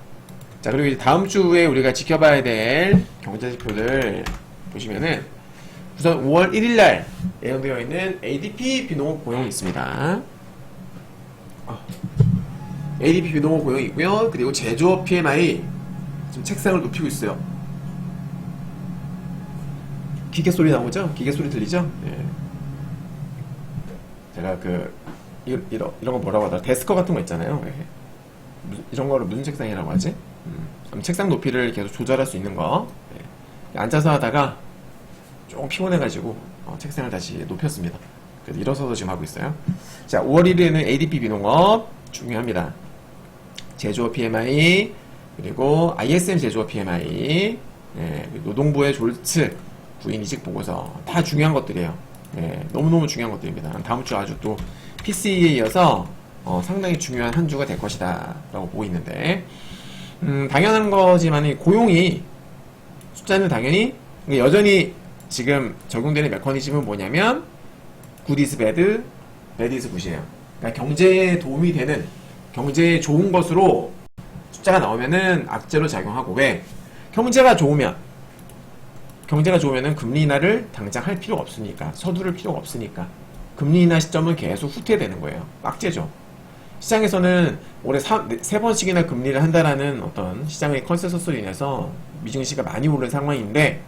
자, 그리고 이제 다음 주에 우리가 지켜봐야 될 경제지표들 보시면은 우선 5월 1일날 예정되어 있는 ADP 비농업 고용이 있습니다. ADP 비농업 고용이 있고요. 그리고 제조업 PMI 지금 책상을 눕히고 있어요. 기계 소리 나오죠? 기계 소리 들리죠? 네. 제가 이런 거 뭐라고 하더라? 데스커 같은 거 있잖아요. 네. 이런 거를 무슨 책상이라고 하지? 책상 높이를 계속 조절할 수 있는 거. 네. 앉아서 하다가 조금 피곤해가지고 책상을 다시 높였습니다. 그래서 일어서서 지금 하고 있어요. 자, 5월 1일에는 ADP 비농업 중요합니다. 제조업 PMI 그리고 ISM 제조업 PMI, 네, 노동부의 졸츠 구인 이직 보고서 다 중요한 것들이에요. 네, 너무너무 중요한 것들입니다. 다음 주 아주 또 PC에 이어서 상당히 중요한 한 주가 될 것이다 라고 보고 있는데, 당연한 거지만 고용이 숫자는 당연히 여전히 지금 적용되는 메커니즘은 뭐냐면 good is bad, bad is good이에요. 그러니까 경제에 도움이 되는, 경제에 좋은 것으로 숫자가 나오면은 악재로 작용하고, 왜? 경제가 좋으면은 금리 인하를 당장 할 필요가 없으니까, 서두를 필요가 없으니까 금리 인하 시점은 계속 후퇴되는 거예요. 악재죠. 시장에서는 올해 3번씩이나 금리를 한다라는 어떤 시장의 컨센서스로 인해서 미증시가 많이 오른 상황인데,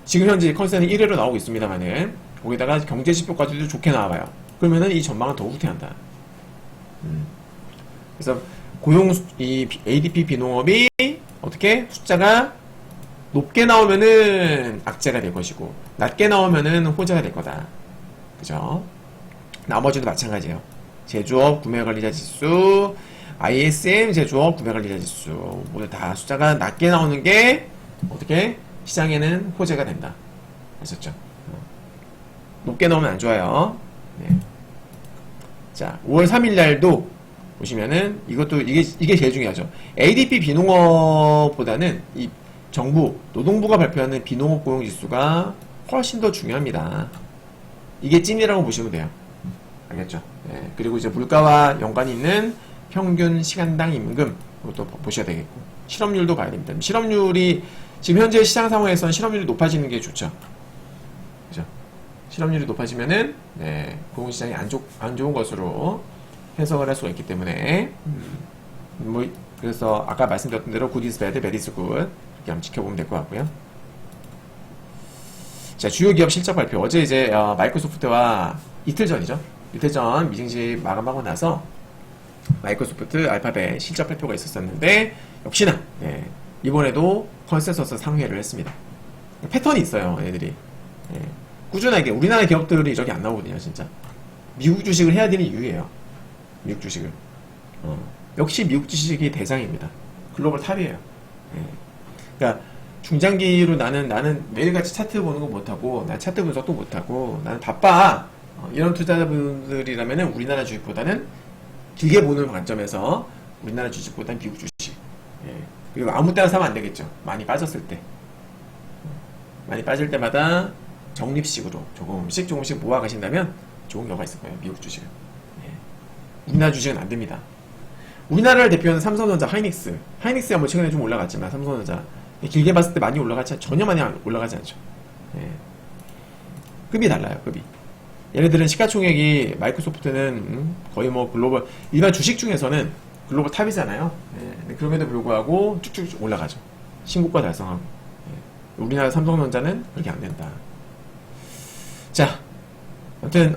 지금 현재 컨센은 1회로 나오고 있습니다만은, 거기다가 경제지표까지도 좋게 나와봐요. 그러면은 이 전망은 더 후퇴한다. 그래서 이 ADP 비농업이 어떻게 숫자가 높게 나오면은 악재가 될 것이고, 낮게 나오면은 호재가 될 거다. 그죠? 나머지도 마찬가지예요. 제조업 구매관리자 지수, ISM 제조업 구매관리자 지수 모두 다 숫자가 낮게 나오는 게 어떻게 시장에는 호재가 된다. 아셨죠? 높게 나오면 안 좋아요. 네. 자, 5월 3일 날도 보시면은 이게 제일 중요하죠. ADP 비농업보다는 이 정부 노동부가 발표하는 비농업 고용 지수가 훨씬 더 중요합니다. 이게 찐이라고 보시면 돼요. 알겠죠? 네. 그리고 이제 물가와 연관이 있는 평균 시간당 임금 그것도 보셔야 되겠고 실업률도 봐야 됩니다. 실업률이 지금 현재 시장 상황에서는 실업률이 높아지는 게 좋죠. 그죠? 실업률이 높아지면은 네, 고용시장이 안 좋은 것으로 해석을 할 수가 있기 때문에 뭐 그래서 아까 말씀드렸던 대로 good is bad, bad is good 이렇게 한번 지켜보면 될 것 같고요. 자, 주요 기업 실적 발표 어제 이제 마이크로소프트와 이틀 전이죠. 이틀 전 미증시 마감하고 나서 마이크로소프트, 알파벳 실적 발표가 있었었는데 역시나 네, 이번에도 컨센서스 상회를 했습니다. 패턴이 있어요, 애들이. 네, 꾸준하게 우리나라 기업들이 이렇게 안 나오거든요, 진짜. 미국 주식을 해야 되는 이유예요. 미국 주식을. 역시 미국 주식이 대장입니다. 글로벌 탑이에요. 네. 그러니까 중장기로 나는 매일같이 차트 보는 거 못하고 난 차트 분석도 못하고 나는 바빠. 이런 투자자분들이라면 우리나라 주식보다는 길게 보는 관점에서 우리나라 주식보다는 미국 주식. 예. 그리고 아무 때나 사면 안 되겠죠. 많이 빠졌을 때. 많이 빠질 때마다 적립식으로 조금씩 모아 가신다면 좋은 경우가 있을 거예요. 미국 주식은. 예. 우리나라 주식은 안 됩니다. 우리나라를 대표하는 삼성전자, 하이닉스야 뭐 최근에 좀 올라갔지만 삼성전자 길게 봤을 때 많이 올라가지 전혀 많이 올라가지 않죠. 예. 급이 달라요. 급이. 얘네들은 시가총액이 마이크로소프트는 거의 뭐 글로벌 일반 주식 중에서는 글로벌 탑이잖아요. 예. 그럼에도 불구하고 쭉쭉 올라가죠. 신고가 달성하고. 예. 우리나라 삼성전자는 그렇게 안 된다. 자, 아무튼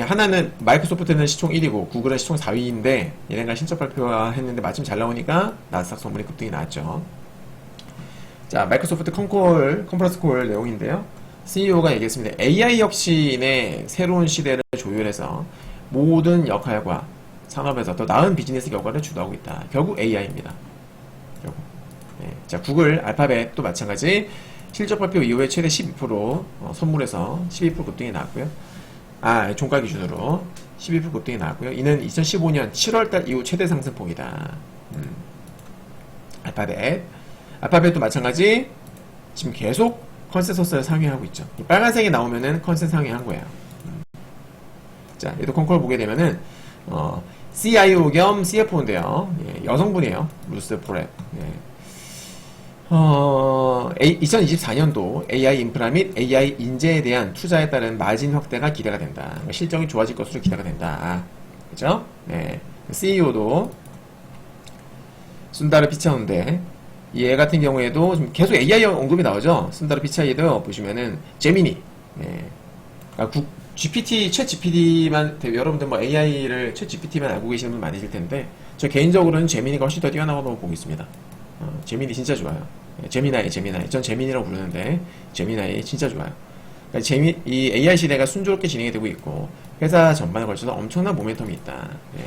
하나는 마이크로소프트는 시총 1위고 구글은 시총 4위인데 얘네가 실적 발표했는데 마침 잘 나오니까 나스닥 선물이 급등이 나왔죠. 자, 마이크로소프트 컨퍼런스 콜 내용인데요. CEO가 얘기했습니다. AI 혁신의 새로운 시대를 조율해서 모든 역할과 산업에서 더 나은 비즈니스 결과를 주도하고 있다. 결국 AI입니다. 결국. 네. 자, 구글, 알파벳도 마찬가지. 실적 발표 이후에 최대 12% 선물에서 12% 급등이 나왔고요. 종가 기준으로 12% 급등이 나왔고요. 이는 2015년 7월달 이후 최대 상승폭이다. 알파벳도 마찬가지. 지금 계속 컨센서스를 상회하고 있죠. 빨간색이 나오면은 컨센 상회한 거예요. 자, 얘도 콩콜 보게 되면은 CIO 겸 CFO인데요. 예, 여성분이에요. 루스 포렛. 예. 2024년도 AI 인프라 및 AI 인재에 대한 투자에 따른 마진 확대가 기대가 된다. 실적이 좋아질 것으로 기대가 된다. 그죠? 네. CEO도 순다르 피차인데 얘 같은 경우에도 지금 계속 AI 언급이 나오죠. 순다르 피차이도 보시면은 제미니. 네. 그러니까 챗 GPT만 여러분들 뭐 AI를 챗 GPT만 알고 계시는 분 많으실 텐데 저 개인적으로는 제미니가 훨씬 더 뛰어나다고 보고 있습니다. 제미니 진짜 좋아요. 제미나이. 전 제미니라고 부르는데 제미나이 진짜 좋아요. 그러니까 이 AI 시대가 순조롭게 진행이 되고 있고 회사 전반에 걸쳐서 엄청난 모멘텀이 있다. 예.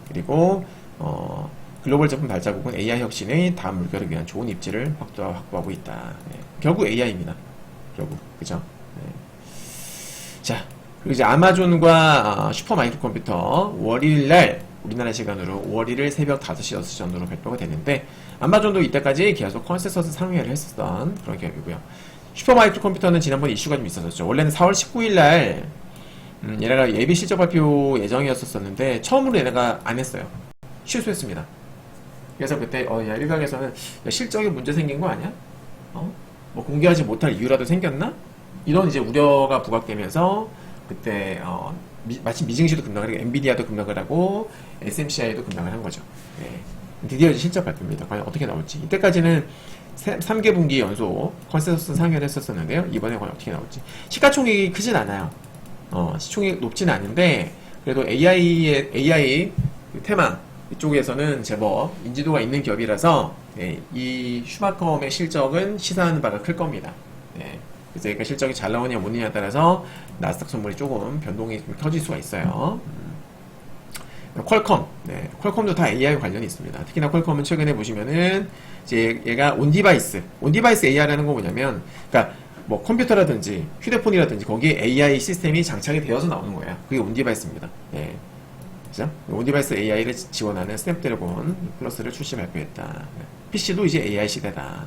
그리고 글로벌 제품 발자국은 AI 혁신의 다음 물결을 위한 좋은 입지를 확보하고 있다. 예. 결국 AI입니다. 결국 그죠? 예. 자, 그리고 이제 아마존과 슈퍼마이크로컴퓨터 월요일날 우리나라 시간으로 5월 1일 새벽 5시, 6시 정도로 발표가 됐는데 아마존도 이때까지 계속 컨센서스 상회를 했었던 그런 기업이고요. 슈퍼마이크로컴퓨터는 지난번에 이슈가 좀 있었었죠. 원래는 4월 19일날 얘네가 예비 실적 발표 예정이었었는데 처음으로 얘네가 안 했어요. 취소했습니다. 그래서 그때 야, 일각에서는 야, 실적에 문제 생긴 거 아니야? 뭐 공개하지 못할 이유라도 생겼나? 이런 이제 우려가 부각되면서 그때 마침 미증시도 급락을 하고 엔비디아도 급락을 하고 SMCI도 급락을 한 거죠. 네. 드디어 이제 실적 발표입니다. 과연 어떻게 나올지. 이때까지는 3개 분기 연속 컨센서스 상회를 했었는데요. 이번에 과연 어떻게 나올지. 시가총액이 크진 않아요. 시총액 높진 않은데 그래도 AI 테마 이쪽에서는 제법 인지도가 있는 기업이라서 네, 이 슈마컴의 실적은 시사하는 바가 클 겁니다. 네. 그래서 얘가 실적이 잘 나오냐 못 나오냐에 따라서 나스닥 선물이 조금 변동이 좀 커질 수가 있어요. 퀄컴, 네, 퀄컴도 다 AI 관련이 있습니다. 특히나 퀄컴은 최근에 보시면은 이제 얘가 온디바이스 AI라는 건 뭐냐면, 그러니까 뭐 컴퓨터라든지 휴대폰이라든지 거기에 AI 시스템이 장착이 되어서 나오는 거예요. 그게 온디바이스입니다. 예. 그죠? 온디바이스 AI를 지원하는 스냅드래곤 플러스를 출시 발표했다. PC도 이제 AI 시대다.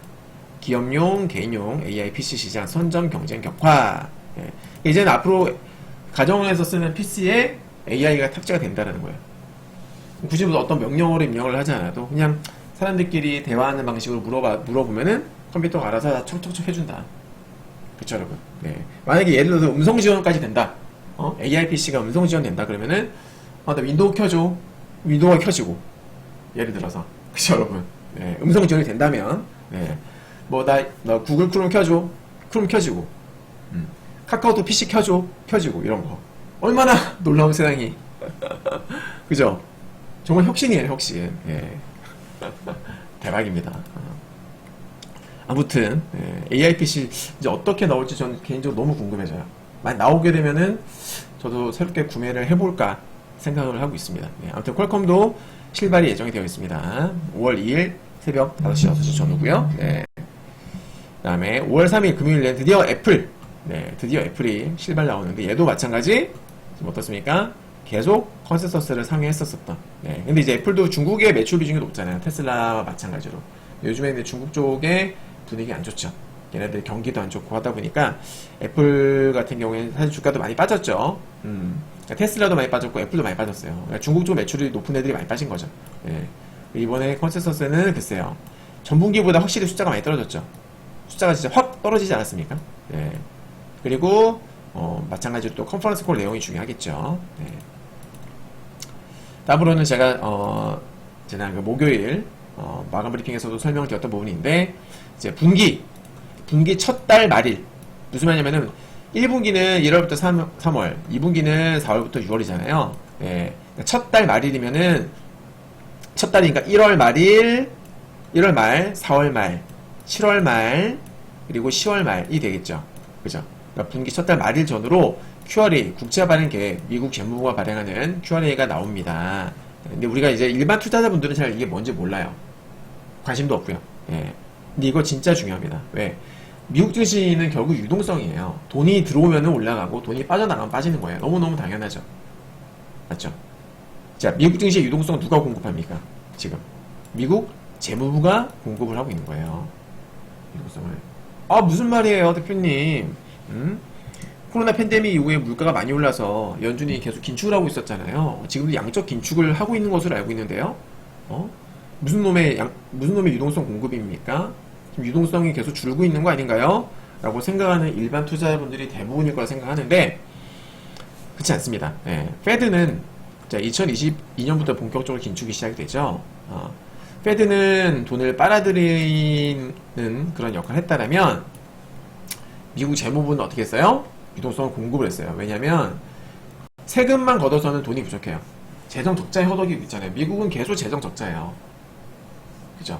기업용, 개인용 AI PC 시장 선점 경쟁 격화. 예. 이제는 앞으로 가정에서 쓰는 PC에 AI가 탑재가 된다는 거예요. 굳이 어떤 명령어로 입력을 하지 않아도 그냥 사람들끼리 대화하는 방식으로 물어보면은 컴퓨터가 알아서 다 척척척 해준다. 그쵸, 여러분? 네. 만약에 예를 들어서 음성 지원까지 된다. AI PC가 음성 지원 된다. 그러면은, 나 윈도우 켜줘. 윈도우가 켜지고. 예를 들어서. 그쵸, 여러분? 네. 음성 지원이 된다면, 네. 나 구글 크롬 켜줘. 크롬 켜지고. 카카오톡 PC 켜줘. 켜지고. 이런 거. 얼마나 놀라운 세상이. 그죠? 정말 혁신이에요, 혁신. 예. 대박입니다. 아무튼, 예. AI PC 이제 어떻게 나올지 저는 개인적으로 너무 궁금해져요. 만약 나오게 되면은 저도 새롭게 구매를 해볼까 생각을 하고 있습니다. 예. 아무튼 퀄컴도 실발이 예정이 되어 있습니다. 5월 2일 새벽 5시, 6시 전후고요. 네. 그 다음에 5월 3일 금요일에 드디어 애플, 네, 드디어 애플이 실발 나오는데 얘도 마찬가지. 지금 어떻습니까? 계속 컨센서스를 상회했었었던. 네. 근데 이제 애플도 중국의 매출 비중이 높잖아요. 테슬라와 마찬가지로. 요즘에 중국 쪽에 분위기 안 좋죠. 얘네들 경기도 안 좋고 하다 보니까 애플 같은 경우에는 사실 주가도 많이 빠졌죠. 그러니까 테슬라도 많이 빠졌고 애플도 많이 빠졌어요. 그러니까 중국 쪽 매출이 높은 애들이 많이 빠진 거죠. 네. 이번에 컨센서스는 글쎄요. 전분기보다 확실히 숫자가 많이 떨어졌죠. 숫자가 진짜 확 떨어지지 않았습니까? 네. 그리고 마찬가지로 또 컨퍼런스 콜 내용이 중요하겠죠. 네. 다음으로는 제가 지난 그 목요일 마감 브리핑에서도 설명을 드렸던 부분인데, 이제 분기 첫 달 말일. 무슨 말이냐면은 1분기는 1월부터 3월, 2분기는 4월부터 6월이잖아요. 예. 첫 달 말일이면은 첫 달이니까 1월 말일, 1월 말, 4월 말, 7월 말, 그리고 10월 말이 되겠죠. 그죠? 그러니까 분기 첫 달 말일 전으로 QRA, 국제 발행 계획, 미국 재무부가 발행하는 QRA가 나옵니다. 근데 우리가 이제 일반 투자자분들은 잘 이게 뭔지 몰라요. 관심도 없고요. 예. 근데 이거 진짜 중요합니다. 왜? 미국 증시는 결국 유동성이에요. 돈이 들어오면 올라가고 돈이 빠져나가면 빠지는 거예요. 너무너무 당연하죠. 맞죠? 자, 미국 증시의 유동성 누가 공급합니까? 지금 미국 재무부가 공급을 하고 있는 거예요. 유동성을. 무슨 말이에요, 대표님? 코로나 팬데믹 이후에 물가가 많이 올라서 연준이 계속 긴축을 하고 있었잖아요. 지금도 양적 긴축을 하고 있는 것으로 알고 있는데요. 무슨 놈의 유동성 공급입니까? 지금 유동성이 계속 줄고 있는 거 아닌가요? 라고 생각하는 일반 투자자분들이 대부분일 거라 생각하는데, 그렇지 않습니다. 예. 페드는 2022년부터 본격적으로 긴축이 시작이 되죠. 페드는 돈을 빨아들이는 그런 역할을 했다라면, 미국 재무부는 어떻게 했어요? 유동성을 공급을 했어요. 왜냐면 세금만 걷어서는 돈이 부족해요. 재정 적자의 허덕이 있잖아요. 미국은 계속 재정 적자예요. 그죠?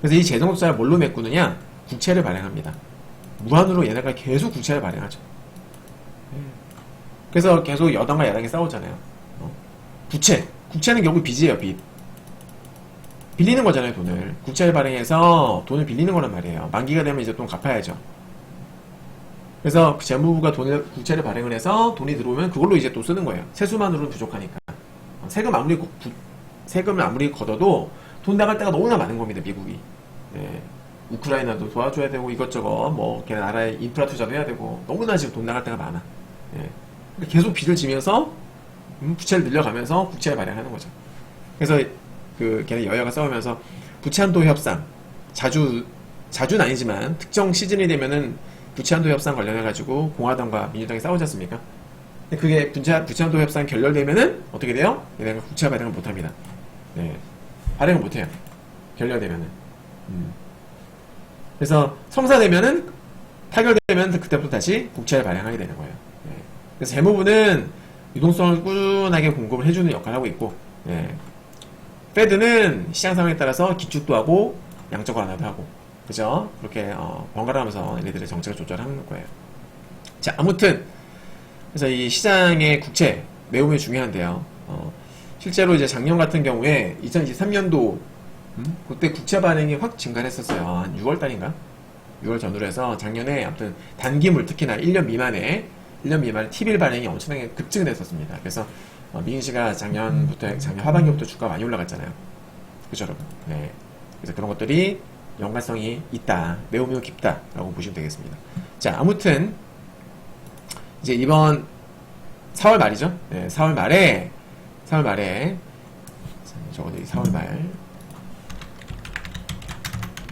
그래서 이 재정 적자를 뭘로 메꾸느냐? 국채를 발행합니다. 무한으로 얘네가 계속 국채를 발행하죠. 그래서 계속 여당과 야당이 싸우잖아요. 국채는 결국 빚이에요, 빚. 빌리는 거잖아요, 돈을. 국채를 발행해서 돈을 빌리는 거란 말이에요. 만기가 되면 이제 돈 갚아야죠. 그래서 재무부가 국채를 발행을 해서 돈이 들어오면 그걸로 이제 또 쓰는 거예요. 세수만으로는 부족하니까. 세금을 아무리 걷어도 돈 나갈 때가 너무나 많은 겁니다, 미국이. 네. 우크라이나도 도와줘야 되고 이것저것 걔 나라에 인프라 투자도 해야 되고 너무나 지금 돈 나갈 때가 많아. 네. 계속 빚을 지면서 부채를 늘려가면서 국채를 발행하는 거죠. 그래서 걔네 여야가 싸우면서 부채한도 협상, 자주는 아니지만 특정 시즌이 되면은 부채한도 협상 관련해가지고 공화당과 민주당이 싸우지 않습니까? 근데 그게 부채한도 협상 결렬되면은 어떻게 돼요? 얘네가 국채 발행을 못합니다. 네. 발행을 못해요. 결렬되면은. 그래서 성사되면은 타결되면 그때부터 다시 국채를 발행하게 되는 거예요. 네. 그래서 재무부는 유동성을 꾸준하게 공급을 해주는 역할을 하고 있고, 네. 페드는 시장 상황에 따라서 기축도 하고 양적 완화도 하고, 그죠? 그렇게 번갈아가면서 얘네들의 정책을 조절하는 거예요. 자, 아무튼 그래서 이 시장의 국채 매우 중요한데요. 실제로 이제 작년 같은 경우에 2023년도 그때 국채 발행이 확 증가했었어요. 한 6월 달인가? 6월 전후로 해서 작년에 아무튼 단기물 특히나 1년 미만에 T빌 발행이 엄청나게 급증을 했었습니다. 그래서 미인시가 작년 하반기부터 주가가 많이 올라갔잖아요. 그죠, 여러분? 네. 그래서 그런 것들이 연관성이 있다. 매우 깊다라고 보시면 되겠습니다. 자, 아무튼 이제 이번 4월 말이죠. 네, 4월 말에 적어도 4월 말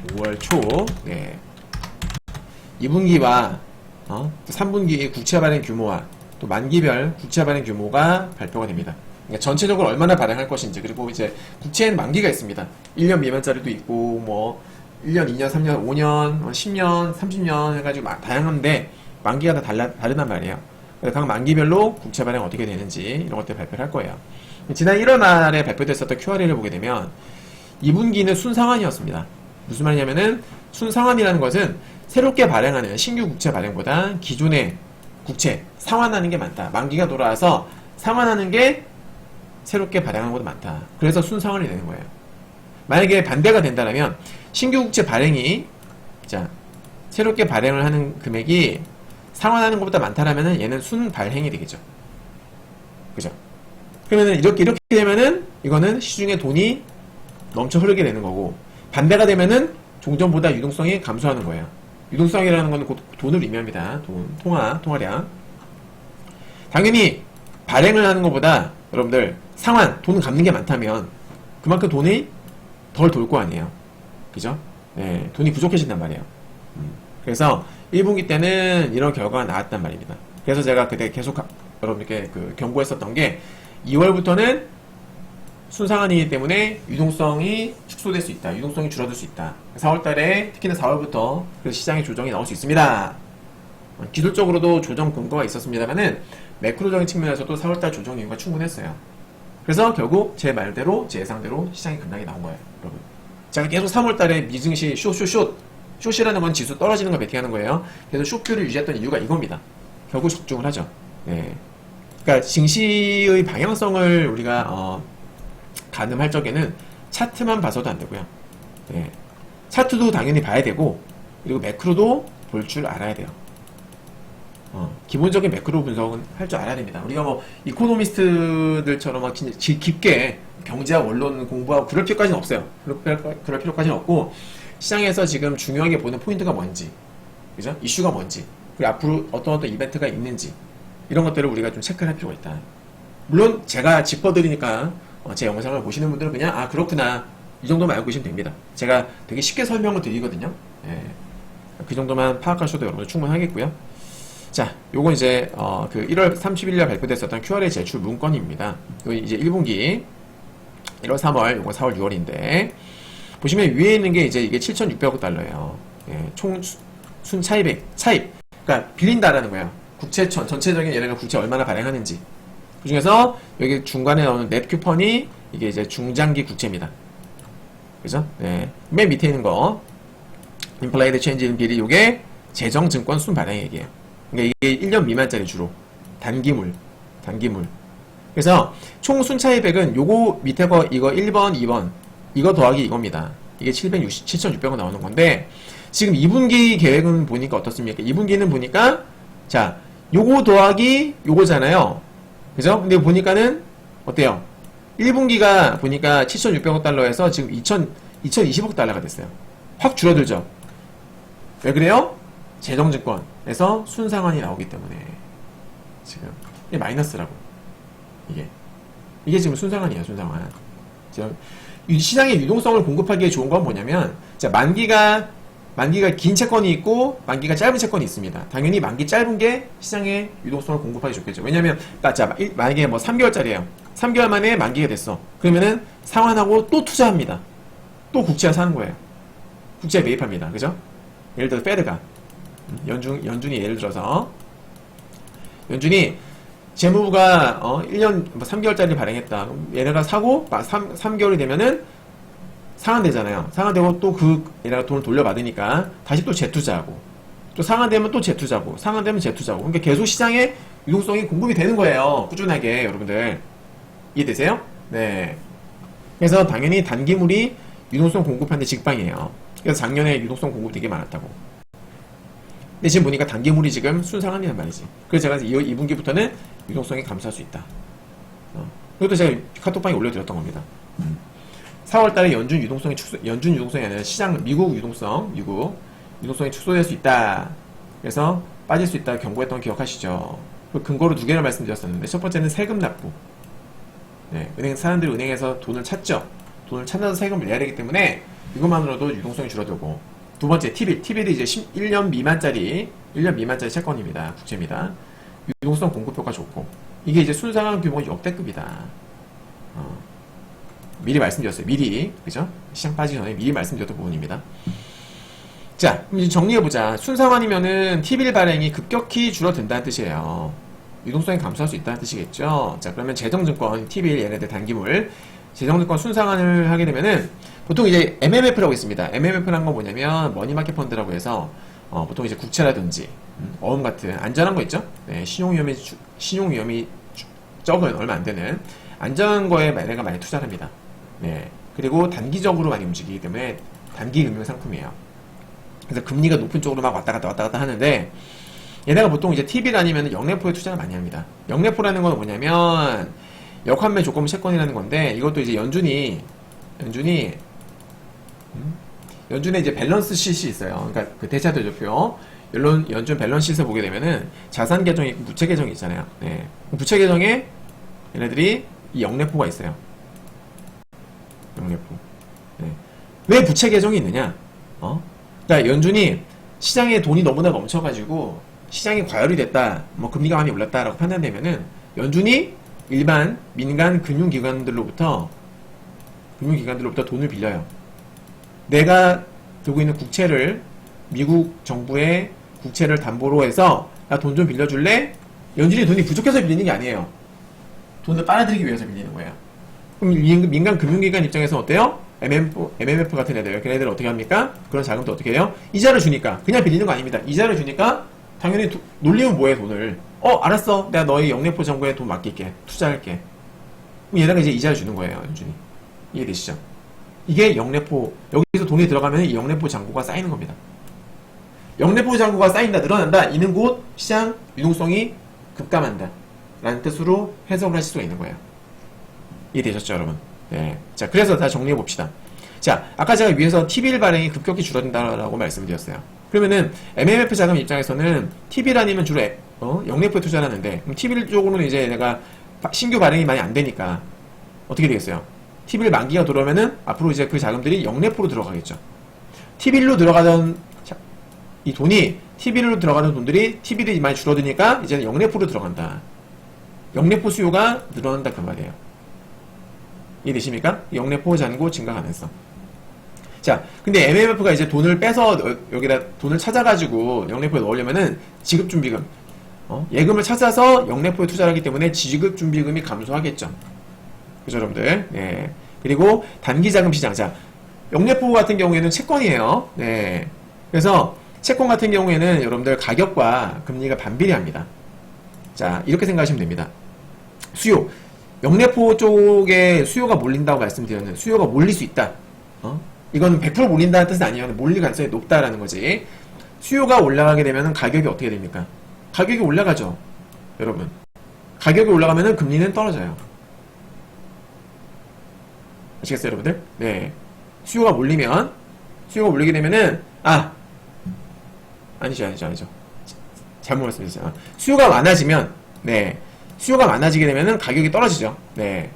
5월 초, 네. 2분기와 3분기 국채 발행 규모와 또 만기별 국채 발행 규모가 발표가 됩니다. 그러니까 전체적으로 얼마나 발행할 것인지, 그리고 이제 국채에는 만기가 있습니다. 1년 미만짜리도 있고, 뭐 1년, 2년, 3년, 5년, 10년, 30년 해가지고 다양한데 만기가 다 다르단 말이에요. 그래서 각 만기별로 국채 발행 어떻게 되는지 이런 것들 발표를 할 거예요. 지난 1월 말에 발표됐었던 QRA를 보게 되면 2분기는 순상환이었습니다. 무슨 말이냐면은 순상환이라는 것은 새롭게 발행하는 신규 국채 발행보다 기존의 국채 상환하는 게 많다. 만기가 돌아와서 상환하는 게 새롭게 발행하는 것보다 많다. 그래서 순상환이 되는 거예요. 만약에 반대가 된다면 신규 국채 발행이 새롭게 발행을 하는 금액이 상환하는 것보다 많다라면은 얘는 순발행이 되겠죠. 그죠? 그러면은 이렇게 되면은 이거는 시중에 돈이 넘쳐 흐르게 되는 거고, 반대가 되면은 종전보다 유동성이 감소하는 거예요. 유동성이라는 건 곧 돈을 의미합니다. 통화량. 당연히 발행을 하는 것보다 여러분들 돈을 갚는 게 많다면 그만큼 돈이 덜 돌 거 아니에요. 그죠? 네, 돈이 부족해진단 말이에요. 그래서 1분기 때는 이런 결과가 나왔단 말입니다. 그래서 제가 그때 계속 여러분들께 경고했었던 게 2월부터는 순상환이기 때문에 유동성이 축소될 수 있다. 유동성이 줄어들 수 있다. 4월달에 특히나 4월부터 시장의 조정이 나올 수 있습니다. 기술적으로도 조정 근거가 있었습니다만은 매크로적인 측면에서도 4월달 조정 이유가 충분했어요. 그래서 결국 제 말대로 제 예상대로 시장이 급락이 나온 거예요, 여러분. 제가 계속 3월달에 미증시 숏이라는 건 지수 떨어지는 걸 베팅하는 거예요. 그래서 숏뷰를 유지했던 이유가 이겁니다. 결국 적중을 하죠. 네. 그러니까 증시의 방향성을 우리가 가늠할 적에는 차트만 봐서도 안 되고요. 네. 차트도 당연히 봐야 되고, 그리고 매크로도 볼 줄 알아야 돼요. 기본적인 매크로 분석은 할 줄 알아야 됩니다. 우리가 뭐 이코노미스트들처럼 막 깊게 경제학 원론 공부하고 그럴 필요까지는 없어요. 그럴 필요까지는 없고, 시장에서 지금 중요하게 보는 포인트가 뭔지, 그죠? 이슈가 뭔지, 그리고 앞으로 어떤 이벤트가 있는지, 이런 것들을 우리가 좀 체크를 할 필요가 있다. 물론 제가 짚어드리니까 제 영상을 보시는 분들은 그냥 그렇구나, 이 정도만 알고 계시면 됩니다. 제가 되게 쉽게 설명을 드리거든요. 예. 그 정도만 파악하셔도 여러분 충분하겠고요. 자, 요건 이제 1월 30일날 발표됐었던 QRA 제출 문건입니다. 요 이제 1분기 1월 3월, 요건 4월 6월인데 보시면 위에 있는 게 이제 이게 7,600억 달러예요. 예, 총 순차입액, 그러니까 빌린다라는 거예요. 국채천 전체적인 얘네가 국채 얼마나 발행하는지. 그 중에서 여기 중간에 나오는 넷 쿠폰이 이게 이제 중장기 국채입니다. 그죠? 네. 맨 밑에 있는 거 인플레이드 체인지 빌이 요게 재정증권 순발행액이에요. 그러니까 이게 1년 미만짜리 주로 단기물. 그래서 총 순차입액은 요거 밑에 거 이거 1번, 2번 이거 더하기 이겁니다. 이게 7,600원 나오는 건데 지금 2분기 계획은 보니까 어떻습니까? 2분기는 보니까 자 요거 더하기 요거잖아요. 그죠? 근데 보니까는 어때요? 1분기가 보니까 7,600억 달러에서 지금 2,020억 달러가 됐어요. 확 줄어들죠? 왜 그래요? 재정증권에서 순상환이 나오기 때문에 지금 이게 마이너스라고. 이게 지금 순상환이에요. 순상환. 지금 시장의 유동성을 공급하기에 좋은 건 뭐냐면 자, 만기가 긴 채권이 있고 만기가 짧은 채권이 있습니다. 당연히 만기 짧은 게 시장의 유동성을 공급하기 좋겠죠. 왜냐면 자, 만약에 뭐 3개월짜리예요. 3개월 만에 만기가 됐어. 그러면은 상환하고 또 투자합니다. 또 국채를 사는 거예요. 국채에 매입합니다. 그죠? 예를 들어 페드가 연준이 예를 들어서 연준이 재무부가 1년 3개월짜리 발행했다. 얘네가 사고 3개월이 되면은 상한되잖아요. 상한되고 또 얘네가 돈을 돌려받으니까 다시 또 재투자하고, 또 상한되면 또 재투자하고, 상한되면 재투자하고. 그러니까 계속 시장에 유동성이 공급이 되는 거예요. 꾸준하게. 여러분들 이해되세요? 네. 그래서 당연히 단기물이 유동성 공급하는데 직방이에요. 그래서 작년에 유동성 공급 되게 많았다고. 근데 지금 보니까 단기물이 지금 순상한이란 말이지. 그래서 제가 2분기부터는 유동성이 감소할 수 있다. 그것도 제가 카톡방에 올려드렸던 겁니다. 4월달에 연준 유동성이 아니라 시장 미국 유동성이 축소될 수 있다. 그래서 빠질 수 있다 경고했던 거 기억하시죠? 그 근거로 두 개를 말씀드렸었는데, 첫 번째는 세금 납부. 네, 사람들이 은행에서 돈을 찾죠. 돈을 찾아서 세금을 내야 되기 때문에 이것만으로도 유동성이 줄어들고, 두 번째 T빌이 이제 1년 미만짜리 채권입니다. 국채입니다. 유동성 공급 효과 좋고, 이게 이제 순상한 규모가 역대급이다. 미리 말씀드렸어요. 그죠? 시장 빠지기 전에 미리 말씀드렸던 부분입니다. 자, 그럼 이제 정리해보자. 순상환이면은 T빌 발행이 급격히 줄어든다는 뜻이에요. 유동성이 감소할 수 있다는 뜻이겠죠. 자, 그러면 재정증권, T빌, 얘네들 단기물, 재정증권 순상환을 하게 되면은 보통 이제 MMF라고 있습니다. MMF라는 건 뭐냐면 머니마켓 펀드라고 해서 보통 이제 국채라든지 어음 같은 안전한 거 있죠. 네, 신용위험이 적은, 얼마 안 되는 안전한 거에 내가 많이 투자를 합니다. 네, 그리고 단기적으로 많이 움직이기 때문에 단기 금융 상품이에요. 그래서 금리가 높은 쪽으로 막 왔다 갔다 하는데, 얘네가 보통 이제 T빌 아니면 영래포에 투자를 많이 합니다. 영래포라는 건 뭐냐면 역환매 조건 채권이라는 건데, 이것도 이제 연준에 이제 밸런스 쉿이 있어요. 그러니까 그 대차 대조표, 연준 밸런스 쉿을 보게 되면은 자산 계정이 있고 부채 계정이 있잖아요. 네. 부채 계정에 얘네들이 이 영래포가 있어요. 영래포. 네. 왜 부채 계정이 있느냐? 그러니까 연준이 시장에 돈이 너무나 넘쳐가지고 시장이 과열이 됐다, 뭐 금리가 많이 올랐다라고 판단되면은 연준이 일반 민간 금융기관들로부터 돈을 빌려요. 내가 들고 있는 국채를, 미국 정부의 국채를 담보로 해서 나 돈 좀 빌려줄래? 연준이 돈이 부족해서 빌리는 게 아니에요. 돈을 빨아들이기 위해서 빌리는 거예요. 그럼 민간 금융기관 입장에서 어때요? MMF 같은 애들, 걔네들 어떻게 합니까? 그런 자금도 어떻게 해요? 이자를 주니까. 그냥 빌리는 거 아닙니다. 이자를 주니까 당연히 놀리면 뭐해, 돈을. 알았어. 내가 너희 영래포 정부에 돈 맡길게. 투자할게. 그럼 얘네가 이제 이자를 주는 거예요, 연준이. 이해되시죠? 이게 영래포, 여기서 돈이 들어가면 이 영래포 잔고가 쌓이는 겁니다. 영래포 잔고가 쌓인다, 늘어난다. 이는 곧 시장 유동성이 급감한다 라는 뜻으로 해석을 하실 수가 있는 거예요. 이해되셨죠, 여러분? 네. 자, 그래서 다 정리해 봅시다. 자, 아까 제가 위에서 T빌 발행이 급격히 줄어든다라고 말씀드렸어요. 그러면은 MMF 자금 입장에서는 T빌 아니면 주로 영래포에 투자를 하는데, 그럼 T빌 쪽으로는 이제 내가 신규 발행이 많이 안 되니까 어떻게 되겠어요? T빌 만기가 들어오면은 앞으로 이제 그 자금들이 영래포로 들어가겠죠. T빌로 들어가던 이 돈이, T빌로 들어가는 돈들이 T빌이 많이 줄어드니까 이제는 영래포로 들어간다. 영래포 수요가 늘어난다, 그 말이에요. 이해되십니까? 영래포 잔고 증가 가능성. 자, 근데 MMF가 이제 돈을 빼서 여기다 돈을 찾아가지고 영래포에 넣으려면은 지급준비금, 예금을 찾아서 영래포에 투자를 하기 때문에 지급준비금이 감소하겠죠. 그죠, 여러분들? 네. 그리고 단기자금 시장. 자, 영래포 같은 경우에는 채권이에요. 네. 그래서 채권 같은 경우에는 여러분들 가격과 금리가 반비례합니다. 자, 이렇게 생각하시면 됩니다. 수요. 영래포 쪽에 수요가 몰린다고 말씀드렸는데, 수요가 몰릴 수 있다. 이건 100% 몰린다는 뜻은 아니에요. 몰릴 가능성이 높다라는 거지. 수요가 올라가게 되면 가격이 어떻게 됩니까? 가격이 올라가죠. 여러분. 가격이 올라가면 금리는 떨어져요. 아시겠어요, 여러분들? 네. 수요가 몰리게 되면은, 아니죠. 잘못 말씀드렸어요. 수요가 많아지면, 네. 수요가 많아지게 되면은 가격이 떨어지죠. 네.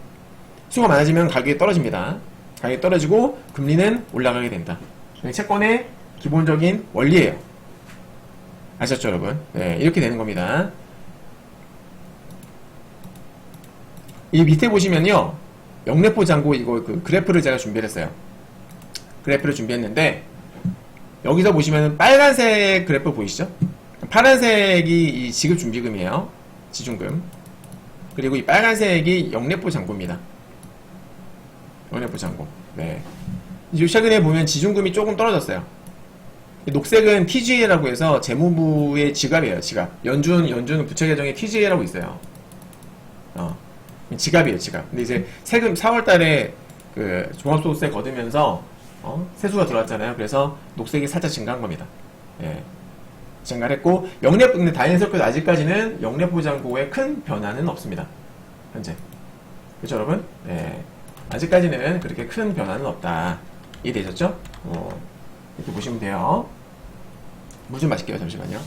수요가 많아지면 가격이 떨어집니다. 가격이 떨어지고 금리는 올라가게 된다. 채권의 기본적인 원리예요. 아셨죠, 여러분? 네, 이렇게 되는 겁니다. 이 밑에 보시면요, 영래포 잔고 이거 그 그래프를 제가 준비를 했어요. 그래프를 준비했는데, 여기서 보시면 빨간색 그래프 보이시죠? 파란색이 이 지급준비금이에요. 지중금. 그리고 이 빨간색이 영래포 잔고입니다. 영래포 잔고. 네. 이제 최근에 보면 지중금이 조금 떨어졌어요. 녹색은 TGA라고 해서 재무부의 지갑이에요, 지갑. 연준 부채 계정에 TGA라고 있어요. 지갑이에요, 지갑. 근데 이제 세금 4월 달에 그 종합소득세 거두면서 세수가 들어왔잖아요. 그래서 녹색이 살짝 증가한 겁니다. 예. 증가를 했고, 근데 다행스럽게도 아직까지는 영래포장고에 큰 변화는 없습니다. 현재. 그렇죠, 여러분? 예. 아직까지는 그렇게 큰 변화는 없다. 이해되셨죠? 이렇게 보시면 돼요. 물 좀 마실게요. 잠시만요.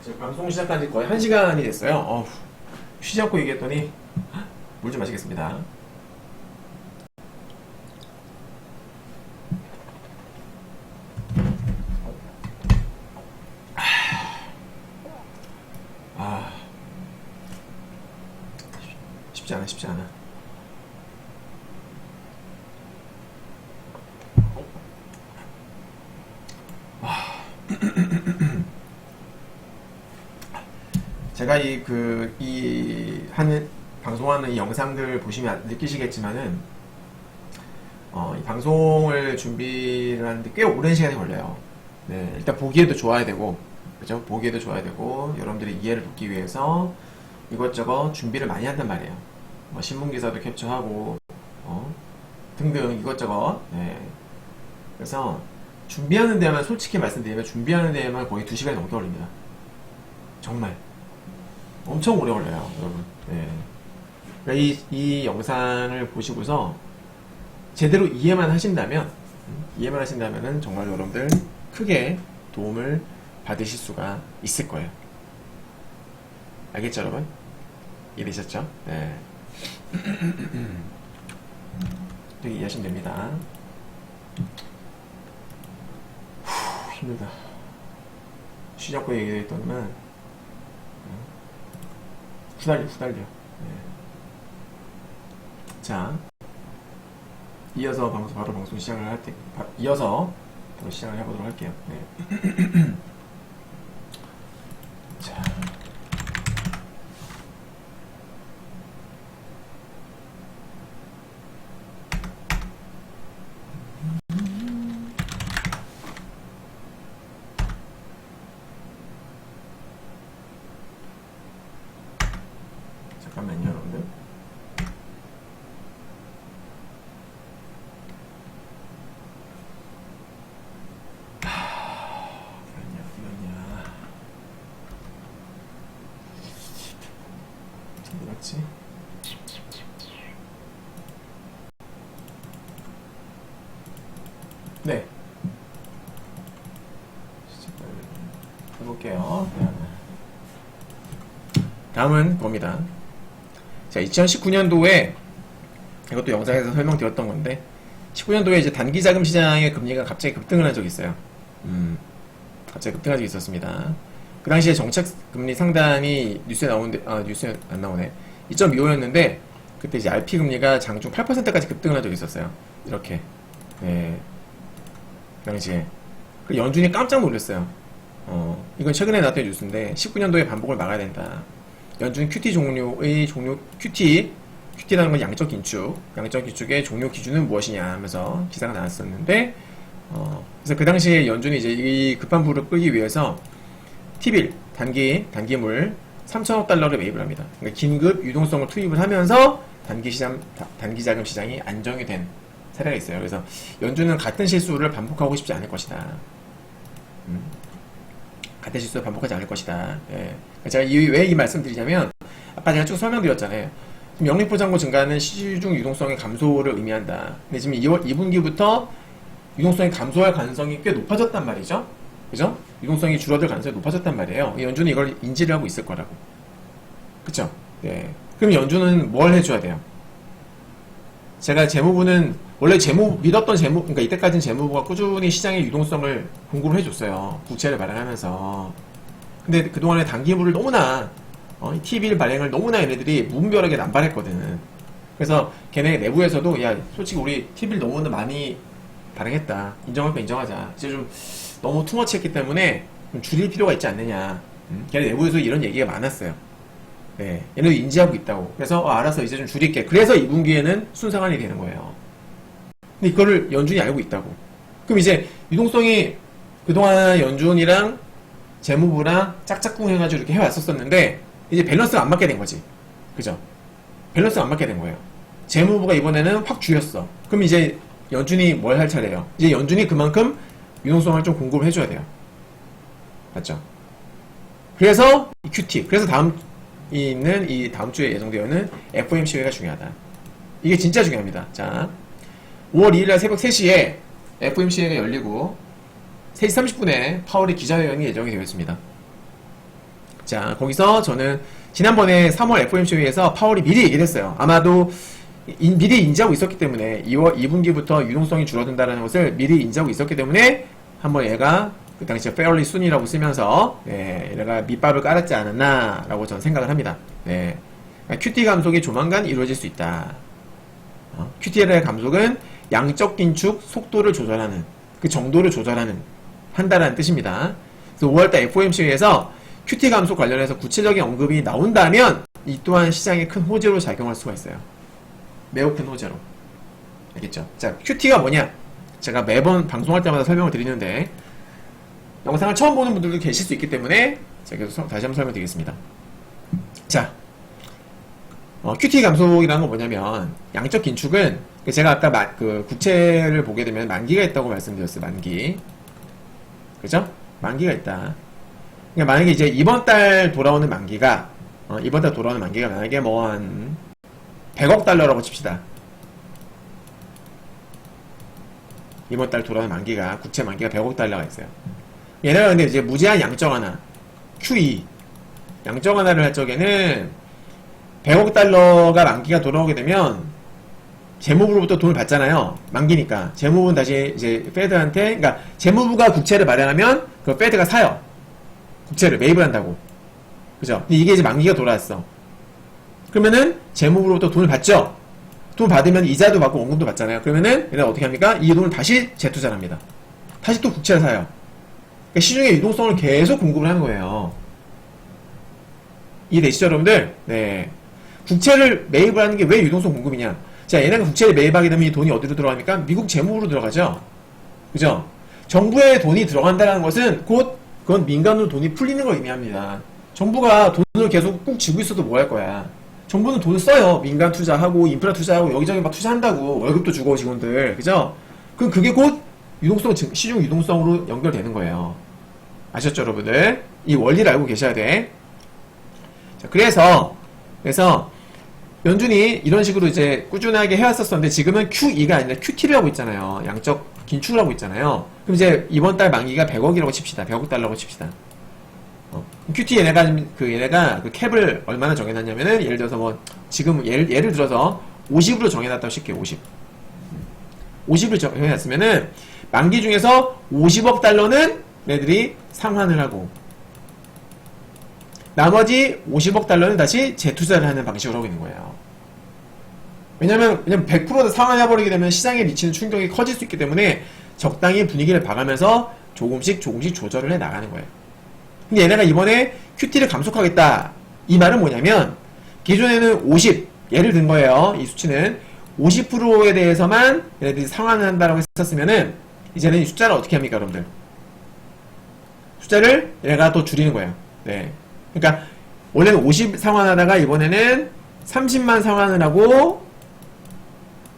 지금 방송 시작한 지 거의 1시간이 됐어요. 쉬지 않고 얘기했더니 물 좀 마시겠습니다. 쉽지 않아. 제가 방송하는 이 영상들 보시면 느끼시겠지만은, 이 방송을 준비를 하는데 꽤 오랜 시간이 걸려요. 네, 일단 보기에도 좋아야 되고, 그죠? 보기에도 좋아야 되고, 여러분들의 이해를 돕기 위해서 이것저것 준비를 많이 한단 말이에요. 뭐 신문기사도 캡처하고, 등등 이것저것. 네. 그래서 준비하는 데만, 솔직히 말씀드리면 준비하는 데에만 거의 2시간이 넘게 걸립니다. 정말. 엄청 오래 걸려요, 여러분. 네. 그러니까 이 영상을 보시고서 제대로 이해만 하신다면은 정말 여러분들 크게 도움을 받으실 수가 있을 거예요. 알겠죠, 여러분? 이해되셨죠? 네. 되게 이해하시면 됩니다. 힘들다. 쉬지 않고 얘기했더니만 후달려. 네. 자, 이어서 바로 방송 시작을 이어서 바로 시작을 해보도록 할게요. 네. 자. 잠깐만요, 여러분들. 그러냐. 어디 갔지? 네. 해볼게요. 다음은 봅니다. 자, 2019년도에 이것도 영상에서 설명드렸던 건데 19년도에 이제 단기자금 시장의 금리가 갑자기 급등을 한 적이 있어요. 갑자기 급등한 적이 있었습니다. 그 당시에 정책금리 상단이 뉴스에 나오는데 뉴스에 안 나오네. 2.25였는데 그때 이제 RP 금리가 장중 8%까지 급등을 한 적이 있었어요. 이렇게. 네. 그 당시에. 그 연준이 깜짝 놀랐어요. 이건 최근에 나왔던 뉴스인데 19년도에 반복을 막아야 된다. 연준 QT라는 건 양적 긴축의 종료 기준은 무엇이냐 하면서 기사가 나왔었는데, 그래서 그 당시에 연준이 이제 이 급한 불을 끄기 위해서 T빌 단기물 3천억 달러를 매입을 합니다. 그러니까 긴급 유동성을 투입을 하면서 단기자금 시장이 안정이 된 사례가 있어요. 그래서 연준은 같은 실수를 반복하고 싶지 않을 것이다. 같은 실수를 반복하지 않을 것이다. 예. 제가 왜 이 말씀 드리냐면, 아까 제가 쭉 설명드렸잖아요. 지금 영리포장고 증가는 시중 유동성의 감소를 의미한다. 근데 지금 2분기부터 유동성이 감소할 가능성이 꽤 높아졌단 말이죠. 그죠? 유동성이 줄어들 가능성이 높아졌단 말이에요. 연준이 이걸 인지를 하고 있을 거라고. 그쵸? 네. 그럼 연준은 뭘 해줘야 돼요? 제가 재무부는 원래 믿었던 그러니까 이때까지는 재무부가 꾸준히 시장의 유동성을 공급을 해줬어요. 국채를 발행하면서. 근데 그동안에 단기물을 너무나, T빌 발행을 너무나 얘네들이 무분별하게 남발했거든. 그래서 걔네 내부에서도, 야, 솔직히 우리 T빌 너무나 많이 발행했다. 인정할 거 인정하자. 이제 좀 너무 투머치 했기 때문에 좀 줄일 필요가 있지 않느냐. 걔네 내부에서 이런 얘기가 많았어요. 네. 얘네도 인지하고 있다고. 그래서, 알았어. 이제 좀 줄일게. 그래서 2분기에는 순상한이 되는 거예요. 근데 이거를 연준이 알고 있다고. 그럼 이제 유동성이 그동안 연준이랑 재무부랑 짝짝꿍 해가지고 이렇게 해왔었었는데 이제 밸런스가 안 맞게 된 거지. 그죠? 밸런스가 안 맞게 된 거예요. 재무부가 이번에는 확 줄였어. 그럼 이제 연준이 뭘 할 차례예요? 이제 연준이 그만큼 유동성을 좀 공급을 해줘야 돼요. 맞죠? 그래서 이 QT, 그래서 다음 주에 예정되어 있는 FOMC가 중요하다. 이게 진짜 중요합니다. 자, 5월 2일날 새벽 3시에 FOMC가 열리고 3시 30분에 파월의 기자회견이 예정이 되어 있습니다. 자, 거기서 저는 지난번에 3월 FOMC 회의에서 파월이 미리 얘기를 했어요. 아마도 미리 인지하고 있었기 때문에 2분기부터 유동성이 줄어든다는 것을 미리 인지하고 있었기 때문에 한번 얘가 그 당시에 fairly soon이라고 쓰면서 얘가 밑밥을 깔았지 않았나 라고 저는 생각을 합니다. QT 감속이 조만간 이루어질 수 있다. QT의 감속은 양적 긴축 속도를 조절하는, 그 정도를 조절하는, 한다라는 뜻입니다. 그래서 5월달 FOMC에서 QT 감속 관련해서 구체적인 언급이 나온다면 이 또한 시장의 큰 호재로 작용할 수가 있어요. 매우 큰 호재로. 알겠죠? 자, QT가 뭐냐? 제가 매번 방송할 때마다 설명을 드리는데 영상을 처음 보는 분들도 계실 수 있기 때문에 제가 계속 다시 한번 설명드리겠습니다. 자, QT 감속이라는 건 뭐냐면 양적 긴축은 제가 아까 그 국채를 보게 되면 만기가 있다고 말씀드렸어요. 만기. 그죠? 만기가 있다. 그러니까 만약에 이제 이번 달 돌아오는 만기가 만약에 뭐 한 100억 달러라고 칩시다. 이번 달 돌아오는 만기가, 국채 만기가 100억 달러가 있어요. 얘네가 근데 이제 무제한 양적 완화, QE, 양적 완화를 할 적에는 100억 달러가 만기가 돌아오게 되면 재무부로부터 돈을 받잖아요. 만기니까. 재무부는 다시 이제 페드한테, 그러니까 재무부가 국채를 마련하면 그 페드가 사요. 국채를 매입을 한다고. 그죠? 근데 이게 이제 만기가 돌아왔어. 그러면은 재무부로부터 돈을 받죠? 돈 받으면 이자도 받고 원금도 받잖아요. 그러면은 얘네가 어떻게 합니까? 이 돈을 다시 재투자를 합니다. 다시 또 국채를 사요. 그러니까 시중에 유동성을 계속 공급을 하는 거예요. 이해되시죠, 여러분들? 네. 국채를 매입을 하는 게 왜 유동성 공급이냐? 자, 얘네가 국채를 매입하게 되면 이 돈이 어디로 들어갑니까? 미국 재무부로 들어가죠? 그죠? 정부에 돈이 들어간다는 것은 곧 그건 민간으로 돈이 풀리는 걸 의미합니다. 정부가 돈을 계속 꾹 쥐고 있어도 뭐 할 거야? 정부는 돈을 써요. 민간 투자하고 인프라 투자하고 여기저기 막 투자한다고. 월급도 주고 직원들. 그죠? 그럼 그게 곧 유동성, 시중 유동성으로 연결되는 거예요. 아셨죠, 여러분들? 이 원리를 알고 계셔야 돼. 자, 그래서 연준이 이런 식으로 이제 꾸준하게 해왔었었는데 지금은 QE가 아니라 QT를 하고 있잖아요. 양적 긴축을 하고 있잖아요. 그럼 이제 이번 달 만기가 100억이라고 칩시다. 100억 달러라고 칩시다. QT 얘네가 그 캡을 얼마나 정해놨냐면은 예를 들어서 뭐 지금 예를 들어서 50으로 정해놨다고 칠게요. 50을 정해놨으면은 만기 중에서 50억 달러는 얘들이 상환을 하고 나머지 50억 달러는 다시 재투자를 하는 방식으로 하고 있는 거예요. 왜냐면 100% 상환해버리게 되면 시장에 미치는 충격이 커질 수 있기 때문에 적당히 분위기를 봐가면서 조금씩 조절을 해 나가는 거예요. 근데 얘네가 이번에 QT를 감속하겠다. 이 말은 뭐냐면 기존에는 50, 예를 든 거예요. 이 수치는 50%에 대해서만 얘네들이 상환을 한다고 했었으면은 이제는 이 숫자를 어떻게 합니까, 여러분들? 숫자를 얘네가 또 줄이는 거예요. 네. 그러니까 원래는 50 상환하다가 이번에는 30만 상환을 하고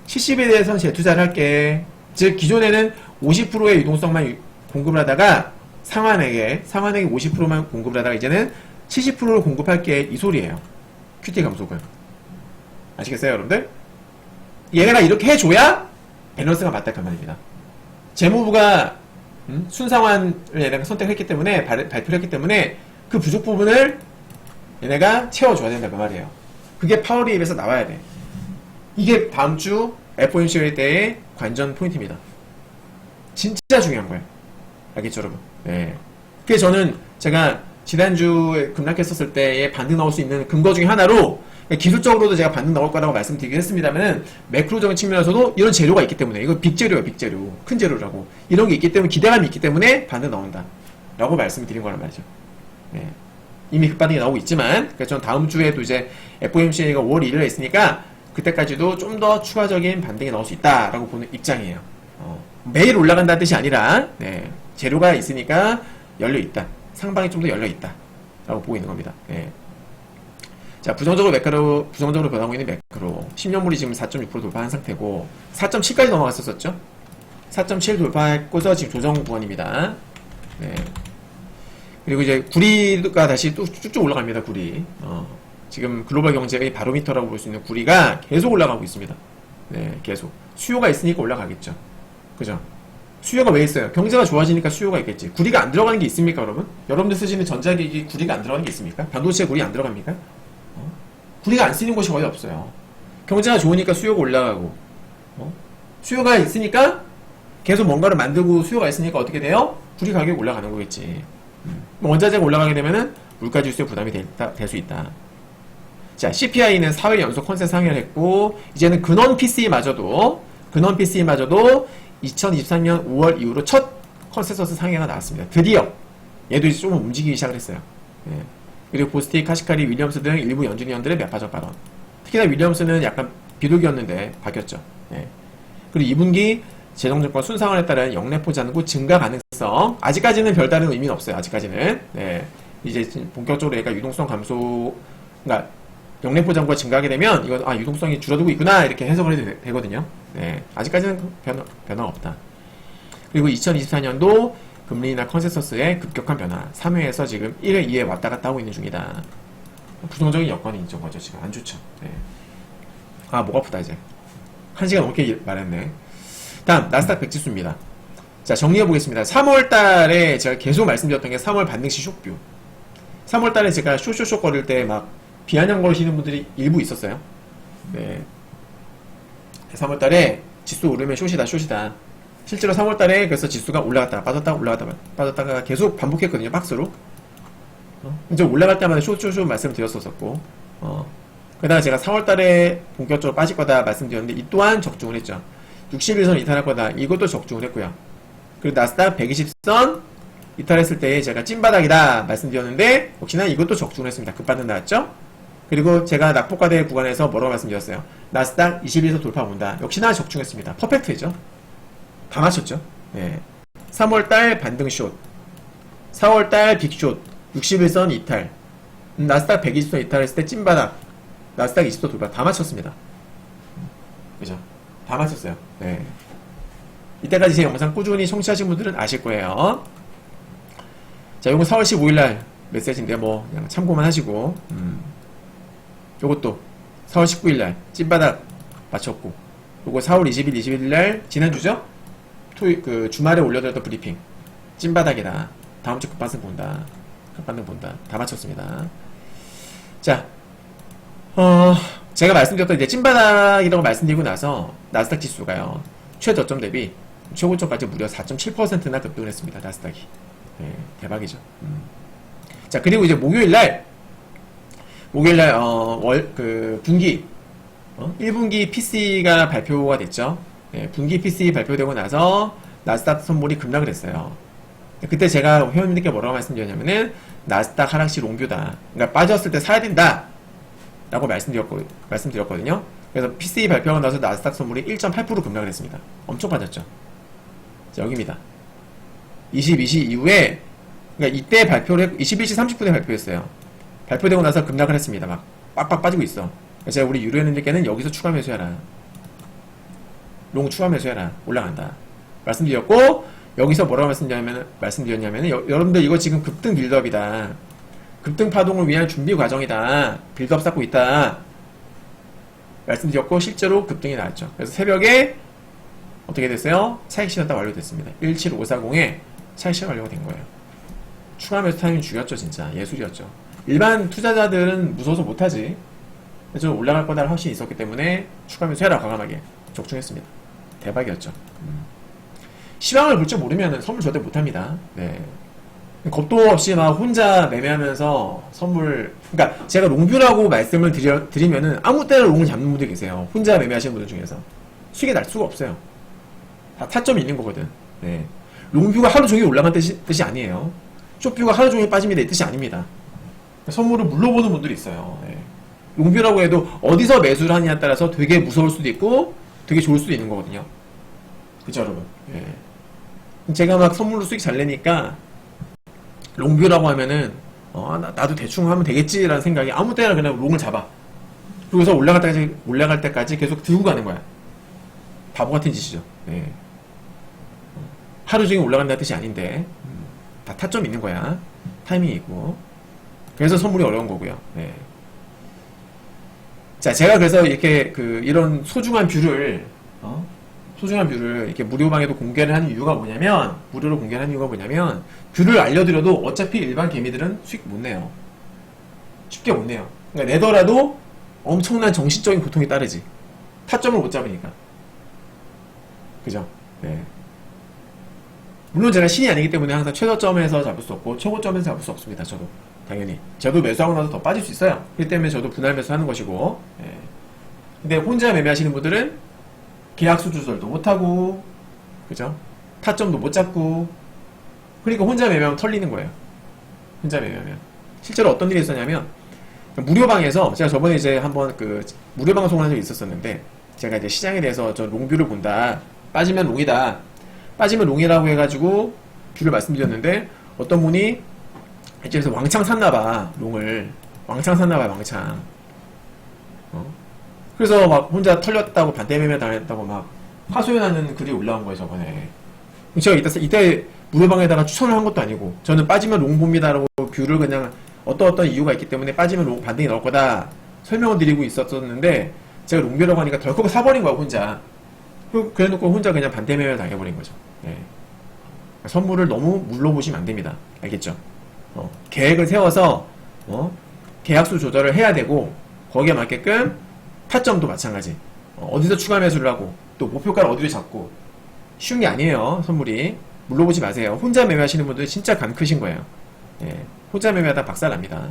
70에 대해서는 재투자를 할게. 즉 기존에는 50%의 유동성만 공급을 하다가 상환액에 50%만 공급을 하다가 이제는 70%를 공급할게. 이 소리예요. QT 감속은. 아시겠어요, 여러분들? 얘네가 이렇게 해줘야 밸런스가 맞다 그 말입니다. 재무부가 순상환을 얘네가 선택했기 때문에 발표를 했기 때문에 그 부족 부분을 얘네가 채워줘야 된다 그 말이에요. 그게 파월의 입에서 나와야 돼. 이게 다음 주 FOMC 회의 때의 관전 포인트입니다. 진짜 중요한 거예요. 알겠죠, 여러분? 네. 그래서 저는 제가 지난주에 급락했었을 때에 반등 나올 수 있는 근거 중에 하나로 기술적으로도 제가 반등 나올 거라고 말씀드리긴 했습니다만은 매크로적인 측면에서도 이런 재료가 있기 때문에 이거 빅재료예요, 빅재료. 큰 재료라고. 이런 게 있기 때문에 기대감이 있기 때문에 반등 나온다. 라고 말씀을 드린 거란 말이죠. 네. 이미 급반등이 나오고 있지만 그래서 저는 다음 주에도 이제 FOMC가 5월 1일에 있으니까 그때까지도 좀 더 추가적인 반등이 나올 수 있다라고 보는 입장이에요. 매일 올라간다는 뜻이 아니라 네, 재료가 있으니까 열려있다. 상방이 좀 더 열려있다 라고 보고 있는 겁니다. 네. 자, 부정적으로 변하고 있는 매크로 10년물이 지금 4.6% 돌파한 상태고 4.7까지 넘어갔었죠. 4.7 돌파했고서 지금 조정 구간입니다. 네. 그리고 이제 구리가 다시 또 쭉쭉 올라갑니다. 구리. 지금 글로벌 경제의 바로미터라고 볼 수 있는 구리가 계속 올라가고 있습니다. 네, 계속. 수요가 있으니까 올라가겠죠. 그죠? 수요가 왜 있어요? 경제가 좋아지니까 수요가 있겠지. 구리가 안 들어가는 게 있습니까, 여러분? 여러분들 쓰시는 전자기기 구리가 안 들어가는 게 있습니까? 반도체 구리 안 들어갑니까? 구리가 안 쓰이는 곳이 거의 없어요. 경제가 좋으니까 수요가 올라가고, 수요가 있으니까 계속 뭔가를 만들고 수요가 있으니까 어떻게 돼요? 구리 가격이 올라가는 거겠지. 원자재가 올라가게 되면은 물가지수에 부담이 될 수 있다. 자, CPI는 4회 연속 컨센 상회를 했고, 이제는 근원 PC마저도 2023년 5월 이후로 첫 컨센서스 상회가 나왔습니다. 드디어 얘도 이제 좀 움직이기 시작을 했어요. 예. 그리고 보스틱, 카시카리, 윌리엄스 등 일부 연준위원들의 매파적 발언. 특히나 윌리엄스는 약간 비둘기였는데 바뀌었죠. 예. 그리고 2분기 재정정권 순상환에 따른 영래포 잔고 증가 가능성. 아직까지는 별다른 의미는 없어요. 아직까지는. 네. 이제 본격적으로 얘가 유동성 감소, 그러니까 영래포 잔고가 증가하게 되면 이거 유동성이 줄어들고 있구나 이렇게 해석을 해도 되거든요. 네. 아직까지는 변화가 없다. 그리고 2024년도 금리나 컨센서스의 급격한 변화. 3회에서 지금 1회, 2회 왔다 갔다 하고 있는 중이다. 부정적인 여건이 있죠. 거죠. 지금 안 좋죠. 네. 목 아프다 이제. 1시간 넘게 말했네. 다음 나스닥 100 지수입니다. 자, 정리해 보겠습니다. 3월 달에 제가 계속 말씀드렸던 게 3월 반등시 쇼뷰. 3월 달에 제가 쇼쇼쇼 거릴 때 막 비아냥 거리시는 분들이 일부 있었어요. 네. 3월 달에 지수 오르면 숏이다. 실제로 3월 달에 그래서 지수가 올라갔다가 빠졌다가 계속 반복했거든요. 박스로. 이제 올라갈 때마다 쇼쇼쇼 말씀드렸었고, 그다가 제가 4월 달에 본격적으로 빠질 거다 말씀드렸는데 이 또한 적중을 했죠. 61선 이탈할 거다. 이것도 적중을 했고요. 그리고 나스닥 120선 이탈했을 때 제가 찐바닥이다 말씀드렸는데 역시나 이것도 적중을 했습니다. 급반등 나왔죠? 그리고 제가 낙폭과대 구간에서 뭐라고 말씀드렸어요? 나스닥 21선 돌파 본다. 역시나 적중했습니다. 퍼펙트죠? 다 맞췄죠? 네. 3월달 반등숏, 4월달 빅숏, 61선 이탈, 나스닥 120선 이탈했을 때 찐바닥, 나스닥 20선 돌파 다 맞췄습니다. 그죠? 다 맞췄어요. 네. 이때까지 제 영상 꾸준히 청취하신 분들은 아실 거예요. 자, 요거 4월 15일날 메시지인데 뭐 그냥 참고만 하시고, 요것도 4월 19일날 찐바닥 맞췄고, 요거 4월 20일, 21일날 지난주죠? 주말에 올려드렸던 브리핑 찐바닥이다. 다음주 급반등 본다. 다 맞췄습니다. 자, 제가 말씀드렸던 이제 찐바닥이라고 말씀드리고 나서 나스닥 지수가요, 최저점 대비 최고점까지 무려 4.7%나 급등을 했습니다. 나스닥이. 네, 대박이죠. 자, 그리고 이제 목요일날 분기 1분기 PC가 발표가 됐죠. 네, 분기 PC 발표되고 나서 나스닥 선물이 급락을 했어요. 그때 제가 회원님들께 뭐라고 말씀드렸냐면은 나스닥 하락시 롱뷰다. 그러니까 빠졌을 때 사야 된다 라고 말씀드렸거든요. 그래서 PC 발표하고 나서 나스닥 선물이 1.8% 급락을 했습니다. 엄청 빠졌죠. 자, 여기입니다. 22시 이후에, 그러니까 이때 발표를 했고 21시 30분에 발표했어요. 발표되고 나서 급락을 했습니다. 막 빡빡 빠지고 있어. 그래서 제가 우리 유료회원님들께는 여기서 추가 매수해라, 롱 추가 매수해라, 올라간다 말씀드렸고, 여기서 뭐라고 말씀드렸냐면은 여러분들 이거 지금 급등 빌드업이다, 급등 파동을 위한 준비 과정이다, 빌드업 쌓고 있다 말씀드렸고, 실제로 급등이 나왔죠. 그래서 새벽에 어떻게 됐어요? 차익 실현 딱 완료됐습니다. 17540에 차익 실현 완료가 된 거예요. 추가 매수 타이밍 죽였죠. 진짜 예술이었죠. 일반 투자자들은 무서워서 못하지. 그래서 올라갈 거다를 확신이 있었기 때문에 추가 매수해라 과감하게 적중했습니다. 대박이었죠. 시황을 볼 줄 모르면 선물 절대 못합니다. 네. 겁도 없이 막 혼자 매매하면서 선물, 그러니까 제가 롱뷰라고 말씀을 드리면은 아무 때나 롱을 잡는 분들이 계세요. 혼자 매매하시는 분들 중에서 수익이 날 수가 없어요. 다 타점이 있는 거거든. 네. 롱뷰가 하루 종일 올라간 뜻이 아니에요. 숏뷰가 하루 종일 빠집니다 이 뜻이 아닙니다. 선물을 물러보는 분들이 있어요. 네. 롱뷰라고 해도 어디서 매수를 하느냐에 따라서 되게 무서울 수도 있고 되게 좋을 수도 있는 거거든요. 그죠, 여러분? 예. 제가 막 선물로 수익 잘 내니까 롱뷰라고 하면은 나도 대충 하면 되겠지라는 생각이 아무 때나 그냥 롱을 잡아. 그래서 올라갈 때까지 계속 들고 가는 거야. 바보 같은 짓이죠. 예. 하루 종일 올라간다는 뜻이 아닌데 다 타점 있는 거야. 타이밍이 있고. 그래서 선물이 어려운 거고요. 예. 자, 제가 그래서 이렇게 이런 소중한 뷰를 이렇게 무료방에도 공개를 하는 이유가 뭐냐면, 무료로 공개를 하는 이유가 뭐냐면, 뷰를 알려드려도 어차피 일반 개미들은 수익 못 내요. 쉽게 못 내요. 그러니까 내더라도 엄청난 정신적인 고통이 따르지. 타점을 못 잡으니까. 그죠? 네. 물론 제가 신이 아니기 때문에 항상 최저점에서 잡을 수 없고, 최고점에서 잡을 수 없습니다. 저도. 당연히. 저도 매수하고 나서 더 빠질 수 있어요. 그렇기 때문에 저도 분할 매수하는 것이고, 예. 근데 혼자 매매하시는 분들은 계약수 조절도 못하고, 그죠? 타점도 못 잡고, 그러니까 혼자 매매하면 털리는 거예요. 혼자 매매하면. 실제로 어떤 일이 있었냐면, 무료방에서, 제가 저번에 이제 한번 무료 방송을 한 적이 있었었는데, 제가 이제 시장에 대해서 저 롱뷰를 본다. 빠지면 롱이다. 빠지면 롱이라고 해가지고, 뷰를 말씀드렸는데, 어떤 분이, 이제 그래서 왕창 샀나봐, 롱을. 왕창 샀나봐, 왕창. 그래서 막 혼자 털렸다고 반대 매매 당했다고 막 하소연하는 글이 올라온 거예요, 저번에. 제가 이때 무료방에다가 추천을 한 것도 아니고, 저는 빠지면 롱 봅니다라고 뷰를 그냥 어떤 이유가 있기 때문에 빠지면 롱 반등이 나올 거다 설명을 드리고 있었었는데, 제가 롱뷰라고 하니까 덜컥 사버린 거야, 혼자. 그래 놓고 혼자 그냥 반대 매매 당해버린 거죠. 네. 선물을 너무 물러보시면 안 됩니다. 알겠죠? 계획을 세워서, 계약수 조절을 해야 되고, 거기에 맞게끔 타점도 마찬가지. 어디서 추가 매수를 하고, 또 목표가를 어디로 잡고, 쉬운 게 아니에요, 선물이. 물러보지 마세요. 혼자 매매하시는 분들 진짜 간 크신 거예요. 예, 혼자 매매하다 박살납니다.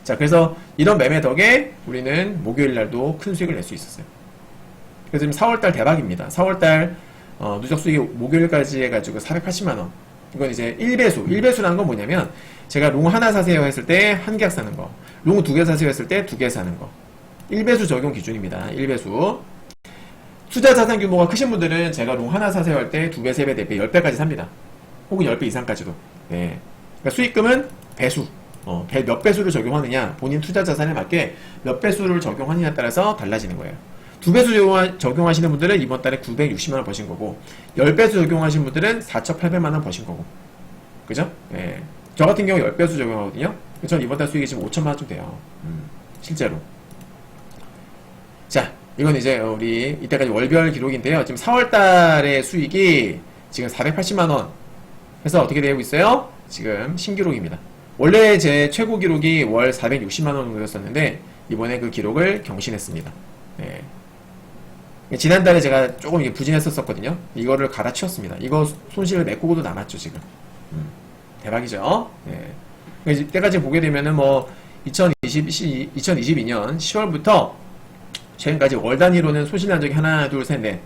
자, 그래서 이런 매매 덕에 우리는 목요일 날도 큰 수익을 낼 수 있었어요. 그래서 지금 4월달 대박입니다. 4월달 누적 수익이 목요일까지 해가지고 480만원. 이건 이제 1배수. 1배수라는 건 뭐냐면, 제가 롱 하나 사세요 했을 때 한 계약 사는 거, 롱 2개 사세요 했을 때 2개 사는 거. 1배수 적용 기준입니다. 1배수. 투자 자산 규모가 크신 분들은 제가 롱 하나 사세요 할 때 2배, 3배, 4배, 10배까지 삽니다. 혹은 10배 이상까지도. 네. 그러니까 수익금은 배수. 몇 배수를 적용하느냐, 본인 투자 자산에 맞게 몇 배수를 적용하느냐에 따라서 달라지는 거예요. 2배수 적용하시는 분들은 이번 달에 960만원 버신 거고, 10배수 적용하신 분들은 4,800만원 버신 거고. 그죠? 예. 저 같은 경우 10배수 적용하거든요. 전 이번 달 수익이 지금 5천만원쯤 돼요. 실제로. 자, 이건 이제 우리 이때까지 월별 기록인데요. 지금 4월달의 수익이 지금 480만원 해서 어떻게 되고 있어요? 지금 신기록입니다. 원래 제 최고 기록이 월 460만원 정도였었는데, 이번에 그 기록을 경신했습니다. 네. 지난달에 제가 조금 부진했었거든요. 이거를 갈아치웠습니다. 이거 손실을 메꾸고도 남았죠, 지금. 대박이죠? 네. 이때까지 보게 되면은 2022년 10월부터 최근까지 월 단위로는 손실 난 적이 하나, 둘, 셋, 넷.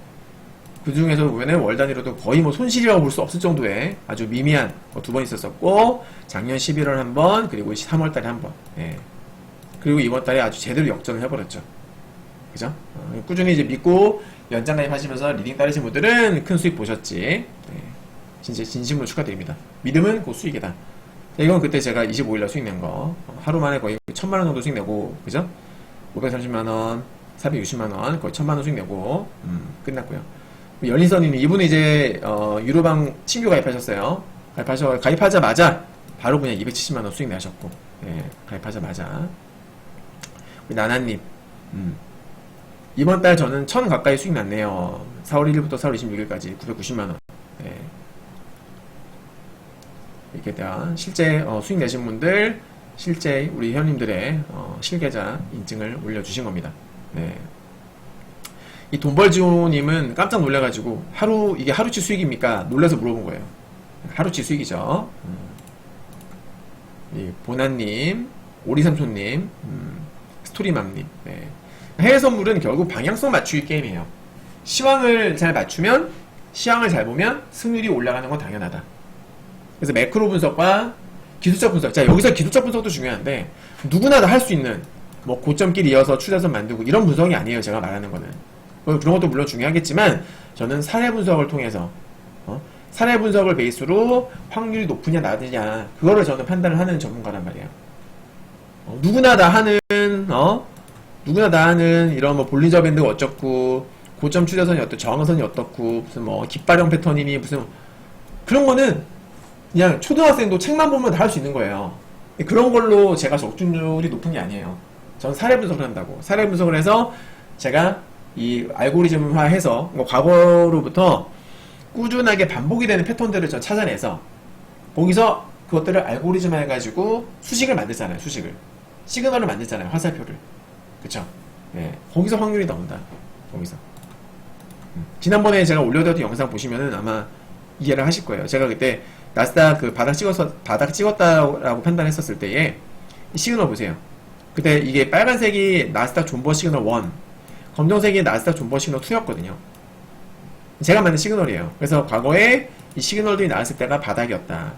그 중에서 보면은 월 단위로도 거의 손실이라고 볼 수 없을 정도의 아주 미미한 2번 있었었고, 작년 11월 한 번, 그리고 3월 달에 한 번. 예. 그리고 이번 달에 아주 제대로 역전을 해버렸죠. 그죠? 꾸준히 이제 믿고 연장 가입하시면서 리딩 따르신 분들은 큰 수익 보셨지. 예. 진짜 진심으로 축하드립니다. 믿음은 곧 수익이다. 이건 그때 제가 25일날 수익 낸 거. 하루 만에 거의 1000만원 정도 수익 내고, 그죠? 530만원, 460만원, 거의 1000만원 수익 내고, 끝났고요. 열린선님, 이분은 이제, 유로방 신규 가입하셨어요. 가입하자마자, 바로 그냥 270만원 수익 내셨고, 예, 가입하자마자. 우리 나나님, 이번 달 저는 1000 가까이 수익 났네요. 4월 1일부터 4월 26일까지 990만원. 예. 이렇게 대한 실제 수익 내신 분들, 실제 우리 회원님들의 실계좌 인증을 올려주신 겁니다. 네. 이 돈벌지호님은 깜짝 놀라가지고 이게 하루치 수익입니까? 놀라서 물어본 거예요. 하루치 수익이죠. 이 보나님, 오리삼촌님, 스토리맘님. 네. 해외 선물은 결국 방향성 맞추기 게임이에요. 시황을 잘 맞추면, 시황을 잘 보면 승률이 올라가는 건 당연하다. 그래서 매크로 분석과 기술적 분석. 자, 여기서 기술적 분석도 중요한데, 누구나 다 할 수 있는 뭐 고점끼리 이어서 추세선 만들고 이런 분석이 아니에요. 제가 말하는 거는. 그런 것도 물론 중요하겠지만 저는 사례 분석을 통해서 사례 분석을 베이스로 확률이 높으냐 낮으냐 그거를 저는 판단을 하는 전문가란 말이에요. 누구나 다 하는 이런 뭐 볼린저 밴드가 어쩌고 고점 추세선이 어떻고 저항선이 어떻고 무슨 뭐 깃발형 패턴이니 무슨 그런 거는 그냥 초등학생도 책만 보면 다 할 수 있는 거예요. 그런 걸로 제가 적중률이 높은 게 아니에요. 저는 사례 분석을 한다고. 사례 분석을 해서 제가 이 알고리즘화해서 과거로부터 꾸준하게 반복이 되는 패턴들을 전 찾아내서 거기서 그것들을 알고리즘화 해가지고 수식을 만들잖아요. 수식을. 시그널을 만들잖아요. 화살표를. 그쵸? 네. 거기서 확률이 나온다. 거기서. 지난번에 제가 올려드렸던 영상 보시면은 아마 이해를 하실 거예요. 제가 그때 나스닥 그 바닥 찍었다라고 판단했었을 때에 이 시그널 보세요. 그때 이게 빨간색이 나스닥 존버 시그널 1, 검정색이 나스닥 존버 시그널 2였거든요. 제가 만든 시그널이에요. 그래서 과거에 이 시그널들이 나왔을 때가 바닥이었다.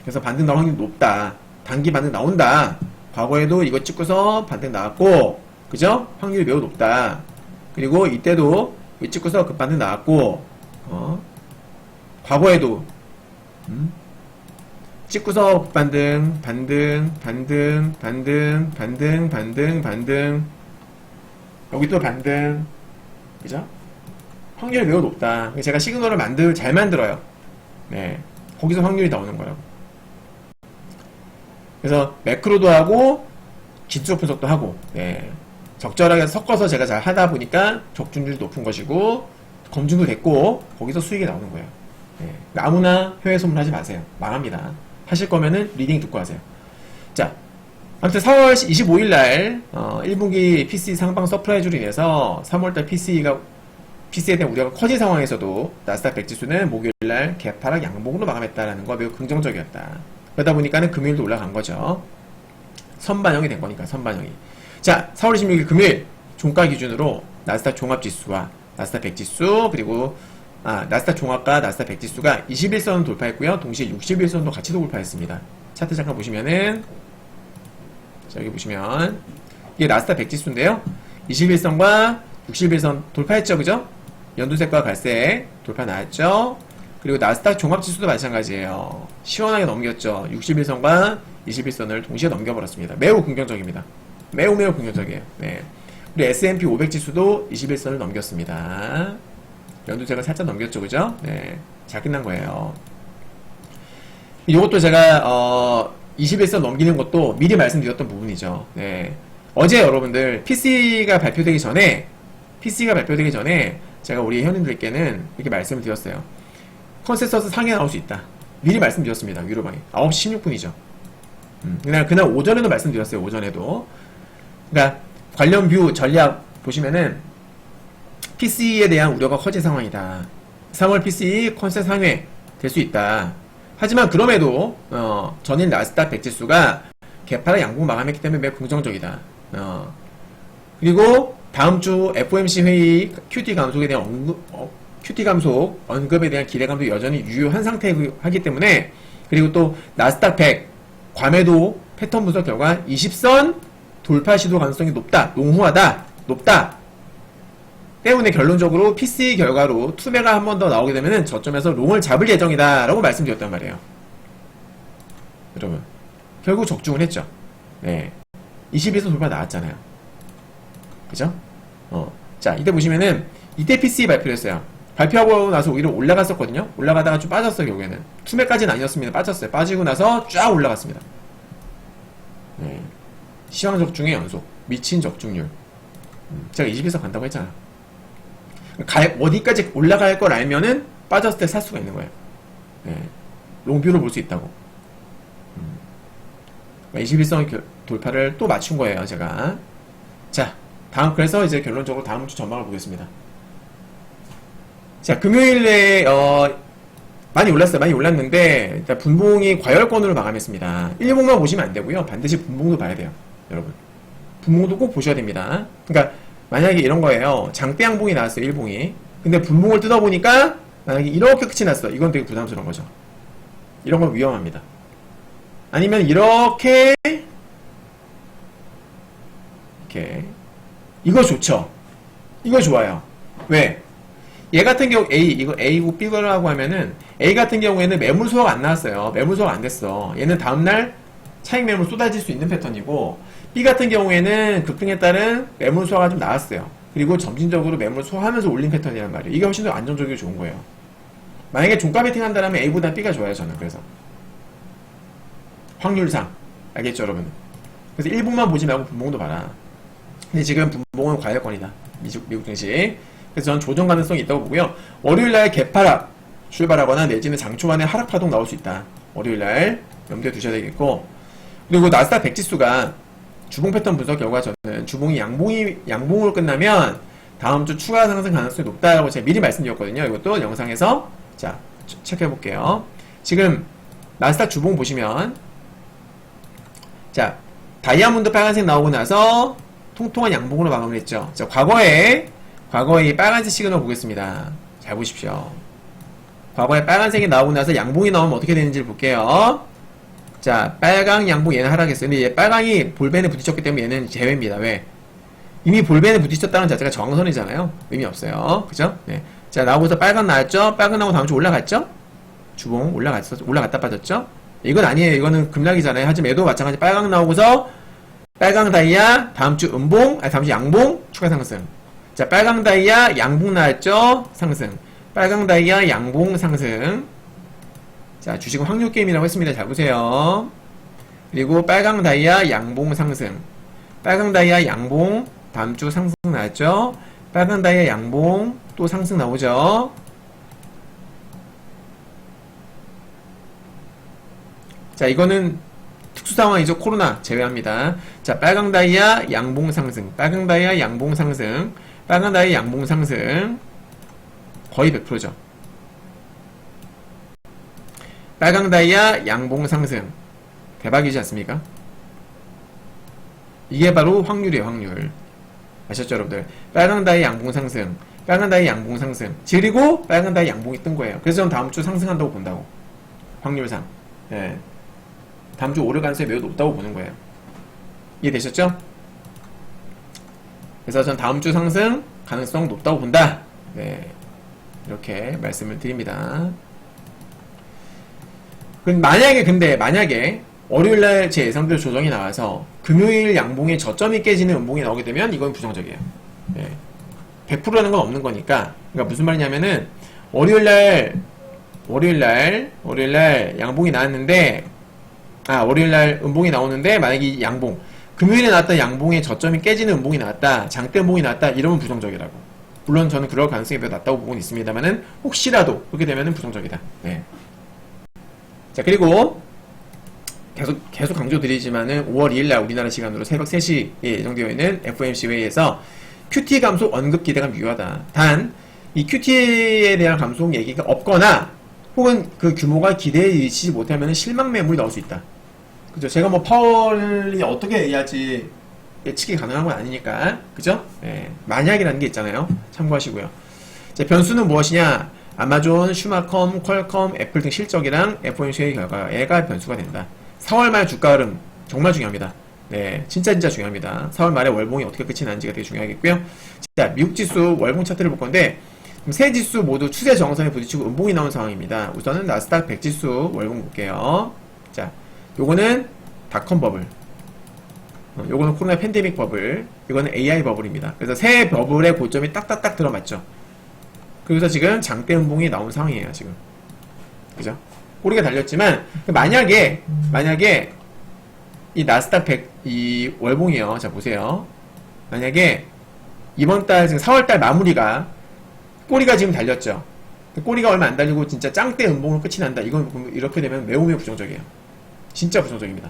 그래서 반등 나올 확률이 높다. 단기 반등 나온다. 과거에도 이거 찍고서 반등 나왔고, 그죠? 확률이 매우 높다. 그리고 이때도 이거 찍고서 급반등 나왔고, 과거에도 찍고서 급반등, 반등, 여기 또 반등, 그죠? 확률이 매우 높다. 제가 시그널을 잘 만들어요. 네. 거기서 확률이 나오는 거라고. 그래서 매크로도 하고, 기초 분석도 하고, 네. 적절하게 섞어서 제가 잘 하다 보니까 적중률이 높은 것이고, 검증도 됐고, 거기서 수익이 나오는 거예요. 네. 아무나 해외 선물 하지 마세요. 망합니다. 하실 거면은 리딩 듣고 하세요. 자, 아무튼 4월 25일 날 1분기 PC 상방 서프라이즈로 인해서 3월달 PC에 대한 우려가 커진 상황에서도 나스닥 100 지수는 목요일 날 개파락 양봉으로 마감했다라는 거 매우 긍정적이었다. 그러다 보니까는 금요일도 올라간 거죠. 선반영이 된 거니까 선반영이. 자, 4월 26일 금요일 종가 기준으로 나스닥 종합지수와 나스닥 100 지수 그리고 나스닥 종합과 나스닥 100 지수가 21선을 돌파했고요. 동시에 61선도 같이 돌파했습니다. 차트 잠깐 보시면은 자, 여기 보시면 이게 나스닥 100 지수인데요. 21선과 61선 돌파했죠. 그죠? 연두색과 갈색 돌파 나왔죠. 그리고 나스닥 종합지수도 마찬가지예요. 시원하게 넘겼죠. 61선과 21선을 동시에 넘겨버렸습니다. 매우 긍정적입니다. 매우 긍정적이에요. 네. 그리고 S&P 500 지수도 21선을 넘겼습니다. 연두색을 살짝 넘겼죠. 그죠? 네. 잘 끝난 거예요. 이것도 제가 21선 넘기는 것도 미리 말씀드렸던 부분이죠. 네. 어제 여러분들 PC가 발표되기 전에 제가 우리 회원님들께는 이렇게 말씀을 드렸어요. 컨센서스 상에 나올 수 있다. 미리 말씀드렸습니다. 위로방에 9시 16분이죠. 그날 오전에도 말씀드렸어요. 오전에도. 그러니까 관련 뷰 전략 보시면은 PC에 대한 우려가 커진 상황이다. 3월 PC 컨센서스 상회 될 수 있다. 하지만 그럼에도 전일 나스닥 100 지수가 개파락 양봉 마감했기 때문에 매우 긍정적이다. 그리고 다음 주 FOMC 회의 QT 감속에 대한 QT 감속 언급에 대한 기대감도 여전히 유효한 상태이기 때문에 그리고 또 나스닥 100 과매도 패턴 분석 결과 20선 돌파 시도 가능성이 높다. 높다. 때문에 결론적으로 PC 결과로 투매가 한 번 더 나오게 되면은 저점에서 롱을 잡을 예정이다 라고 말씀드렸단 말이에요. 여러분 결국 적중을 했죠. 네. 21선 돌파 나왔잖아요. 그죠? 자, 이때 보시면은 이때 PC 발표를 했어요. 발표하고 나서 오히려 올라갔었거든요. 올라가다가 좀 빠졌어요. 결국에는 투매까지는 아니었습니다. 빠졌어요. 빠지고 나서 쫙 올라갔습니다. 네. 시황 적중의 연속, 미친 적중률. 제가 21선 간다고 했잖아. 어디까지 올라갈 걸 알면은 빠졌을 때 살 수가 있는 거예요. 네. 롱뷰를 볼 수 있다고. 21선 돌파를 또 맞춘 거예요, 제가. 자, 그래서 이제 결론적으로 다음 주 전망을 보겠습니다. 자, 금요일에, 많이 올랐어요. 많이 올랐는데, 일단 분봉이 과열권으로 마감했습니다. 일봉만 보시면 안 되고요. 반드시 분봉도 봐야 돼요. 여러분. 분봉도 꼭 보셔야 됩니다. 그러니까, 만약에 이런 거예요. 장대 양봉이 나왔어요. 일봉이. 근데 분봉을 뜯어보니까, 만약에 이렇게 끝이 났어. 이건 되게 부담스러운 거죠. 이런 건 위험합니다. 아니면 이렇게 이거 좋죠. 이거 좋아요. 왜? 얘 같은 경우 A, 이거 A고 B라고 하면은 A 같은 경우에는 매물 소화가 안 나왔어요. 매물 소화가 안 됐어. 얘는 다음날 차익 매물 쏟아질 수 있는 패턴이고, B 같은 경우에는 급등에 따른 매물 소화가 좀 나왔어요. 그리고 점진적으로 매물 소화하면서 올린 패턴이란 말이에요. 이게 훨씬 더 안정적이고 좋은 거예요. 만약에 종가 베팅 한다면 A보다 B가 좋아요, 저는. 그래서 확률상. 알겠죠, 여러분? 그래서 1분만 보지 말고 분봉도 봐라. 근데 지금 분봉은 과열권이다. 미국 증시. 그래서 저는 조정 가능성이 있다고 보고요. 월요일날 개파락 출발하거나 내지는 장초반에 하락 파동 나올 수 있다. 월요일날 염두에 두셔야 되겠고, 그리고 나스닥 100지수가 주봉 패턴 분석 결과 저는 주봉이 양봉으로 끝나면 다음 주 추가 상승 가능성이 높다라고 제가 미리 말씀드렸거든요. 이것도 영상에서 자 체크해 볼게요. 지금 나스닥 주봉 보시면 자 다이아몬드 빨간색 나오고 나서 통통한 양봉으로 마감을 했죠. 자 과거에 이 빨간색 시그널 보겠습니다. 잘 보십시오. 과거에 빨간색이 나오고 나서 양봉이 나오면 어떻게 되는지를 볼게요. 자, 빨강, 양봉 얘는 하락했어요. 근데 얘 빨강이 볼벤에 부딪혔기 때문에 얘는 제외입니다. 왜? 이미 볼벤에 부딪혔다는 자체가 저항선이잖아요. 의미 없어요. 그죠? 네. 자, 나오고서 빨강 나왔죠? 빨강 나오고 다음 주 올라갔죠? 주봉 올라갔다 빠졌죠? 이건 아니에요. 이거는 급락이잖아요. 하지만 얘도 마찬가지 빨강 나오고서 빨강 다이아, 다음 주 다음 주 양봉, 추가 상승. 자, 빨강 다이아, 양봉 나왔죠? 상승. 빨강 다이아, 양봉 상승. 자, 주식은 확률 게임이라고 했습니다. 잘 보세요. 그리고 빨강 다이아 양봉 상승. 빨강 다이아 양봉 다음 주 상승 나왔죠? 빨강 다이아 양봉 또 상승 나오죠? 자, 이거는 특수 상황이죠. 코로나 제외합니다. 자, 빨강 다이아 양봉 상승. 빨강 다이아 양봉 상승. 빨강 다이아 양봉 상승. 거의 100%죠. 빨강 다이아 양봉 상승. 대박이지 않습니까? 이게 바로 확률이에요, 확률. 아셨죠, 여러분들? 빨강 다이아 양봉 상승. 빨강 다이아 양봉 상승. 그리고 빨강 다이아 양봉이 뜬 거예요. 그래서 저는 다음 주 상승한다고 본다고. 확률상. 예. 다음 주 오를 가능성이 매우 높다고 보는 거예요. 이해되셨죠? 그래서 전 다음 주 상승 가능성 높다고 본다. 네. 이렇게 말씀을 드립니다. 만약에 월요일날 제 예상대로 조정이 나와서 금요일 양봉에 저점이 깨지는 음봉이 나오게 되면 이건 부정적이에요. 네. 100%라는 건 없는 거니까. 그러니까 무슨 말이냐면은 월요일날 양봉이 나왔는데 월요일날 음봉이 나오는데 만약에 이 양봉 금요일에 나왔던 양봉에 저점이 깨지는 음봉이 나왔다, 장대 음봉이 나왔다 이러면 부정적이라고. 물론 저는 그럴 가능성이 매우 낮다고 보고는 있습니다만은 혹시라도 그렇게 되면은 부정적이다. 네. 자, 그리고 계속 강조드리지만은 5월 2일날 우리나라 시간으로 새벽 3시에 예정되어 있는 FOMC 회의에서 QT 감소 언급 기대가 미묘하다. 단, 이 QT에 대한 감소 얘기가 없거나 혹은 그 규모가 기대에 미치지 못하면 실망 매물이 나올 수 있다. 그죠? 제가 뭐 파월이 어떻게 얘기할지 예측이 가능한 건 아니니까. 그죠? 네. 만약이라는 게 있잖아요. 참고하시고요. 자, 변수는 무엇이냐? 아마존, 슈마컴, 퀄컴, 애플 등 실적이랑 FOMC 회의 결과 얘가 변수가 된다. 4월 말 주가 흐름 정말 중요합니다. 네, 진짜 중요합니다. 4월 말에 월봉이 어떻게 끝이 나는지가 되게 중요하겠고요. 자, 미국 지수 월봉 차트를 볼 건데 세 지수 모두 추세 정상에 부딪히고 음봉이 나온 상황입니다. 우선은 나스닥 100지수 월봉 볼게요. 자, 요거는 닷컴 버블, 요거는 코로나 팬데믹 버블, 이거는 AI 버블입니다. 그래서 세 버블의 고점이 딱딱딱 들어맞죠. 그래서 지금 장대 음봉이 나온 상황이에요, 지금. 그죠? 꼬리가 달렸지만, 만약에, 이 나스닥 100, 이 월봉이요. 자, 보세요. 만약에, 이번 달, 지금 4월달 마무리가, 꼬리가 지금 달렸죠. 꼬리가 얼마 안 달리고 진짜 짱대 음봉으로 끝이 난다. 이건 이렇게 되면 매우 부정적이에요. 진짜 부정적입니다.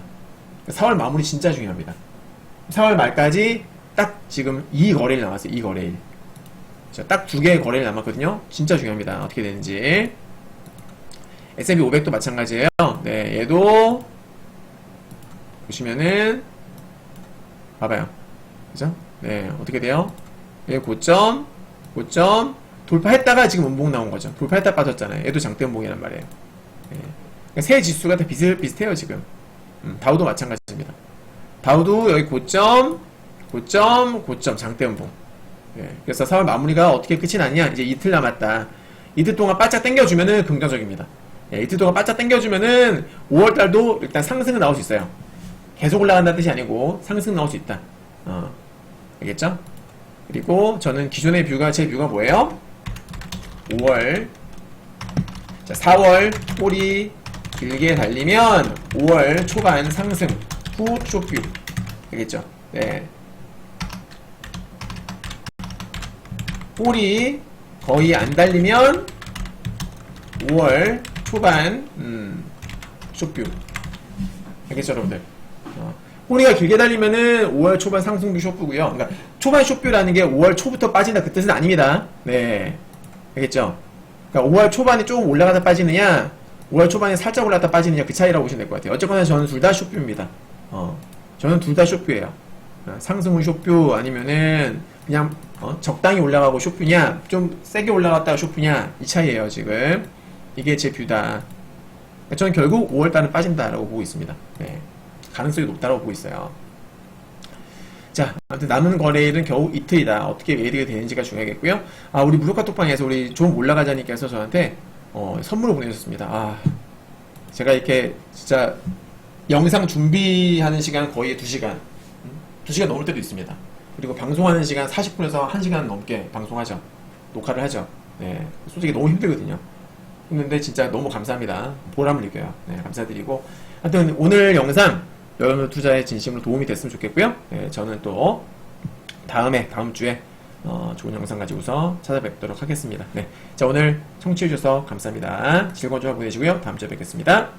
4월 마무리 진짜 중요합니다. 4월 말까지 딱 지금 2거래일 남았어요. 2거래일. 자, 딱 2개의 거래일 남았거든요. 진짜 중요합니다. 어떻게 되는지. S&P 500도 마찬가지예요. 네, 얘도 보시면은 봐봐요. 그죠? 네, 어떻게 돼요? 얘 고점 돌파했다가 지금 음봉 나온 거죠. 돌파했다 빠졌잖아요. 얘도 장대 음봉이란 말이에요. 네. 그러니까 세 지수가 다 비슷해요, 지금. 다우도 마찬가지입니다. 다우도 여기 고점 고점, 고점, 장대음봉. 예, 그래서 4월 마무리가 어떻게 끝이 났냐? 이제 이틀 남았다. 이틀 동안 바짝 당겨주면은 긍정적입니다. 예, 이틀 동안 바짝 당겨주면은 5월달도 일단 상승은 나올 수 있어요. 계속 올라간다는 뜻이 아니고 상승 나올 수 있다. 알겠죠? 그리고 저는 기존의 뷰가, 제 뷰가 뭐예요? 5월. 자, 4월 꼬리 길게 달리면 5월 초반 상승 후 쇼뷰. 알겠죠? 네. 꼬리 거의 안 달리면 5월 초반 쇼뷰. 알겠죠, 여러분들? 꼬리가 길게 달리면은 5월 초반 상승뷰 쇼뷰고요. 그러니까 초반 쇼뷰라는 게 5월 초부터 빠진다 그 뜻은 아닙니다. 네, 알겠죠? 그러니까 5월 초반에 조금 올라가다 빠지느냐, 5월 초반에 살짝 올라갔다 빠지느냐 그 차이라고 보시면 될 것 같아요. 어쨌거나 저는 둘 다 쇼뷰입니다. 저는 둘 다 쇼뷰예요. 상승 후 쇼뷰 아니면은 그냥 적당히 올라가고 쇼뷰냐, 좀 세게 올라갔다가 쇼뷰냐 이 차이예요 지금. 이게 제 뷰다. 저는 결국 5월달은 빠진다라고 보고 있습니다. 네. 가능성이 높다고 보고 있어요. 자, 아무튼 남은 거래일은 겨우 이틀이다. 어떻게 매일이 되는지가 중요하겠고요. 우리 무료카톡방에서 우리 좀 올라가자님께서 저한테 선물을 보내주셨습니다. 제가 이렇게 진짜 영상 준비하는 시간 거의 2시간 2시간 넘을 때도 있습니다. 그리고 방송하는 시간 40분에서 1시간 넘게 방송하죠. 녹화를 하죠. 네, 솔직히 너무 힘들거든요. 했는데 진짜 너무 감사합니다. 보람을 느껴요. 네, 감사드리고 하여튼 오늘 영상 여러분들 투자에 진심으로 도움이 됐으면 좋겠고요. 네, 저는 또 다음 주에 좋은 영상 가지고서 찾아뵙도록 하겠습니다. 네, 자 오늘 청취해주셔서 감사합니다. 즐거운 주말 보내시고요. 다음 주에 뵙겠습니다.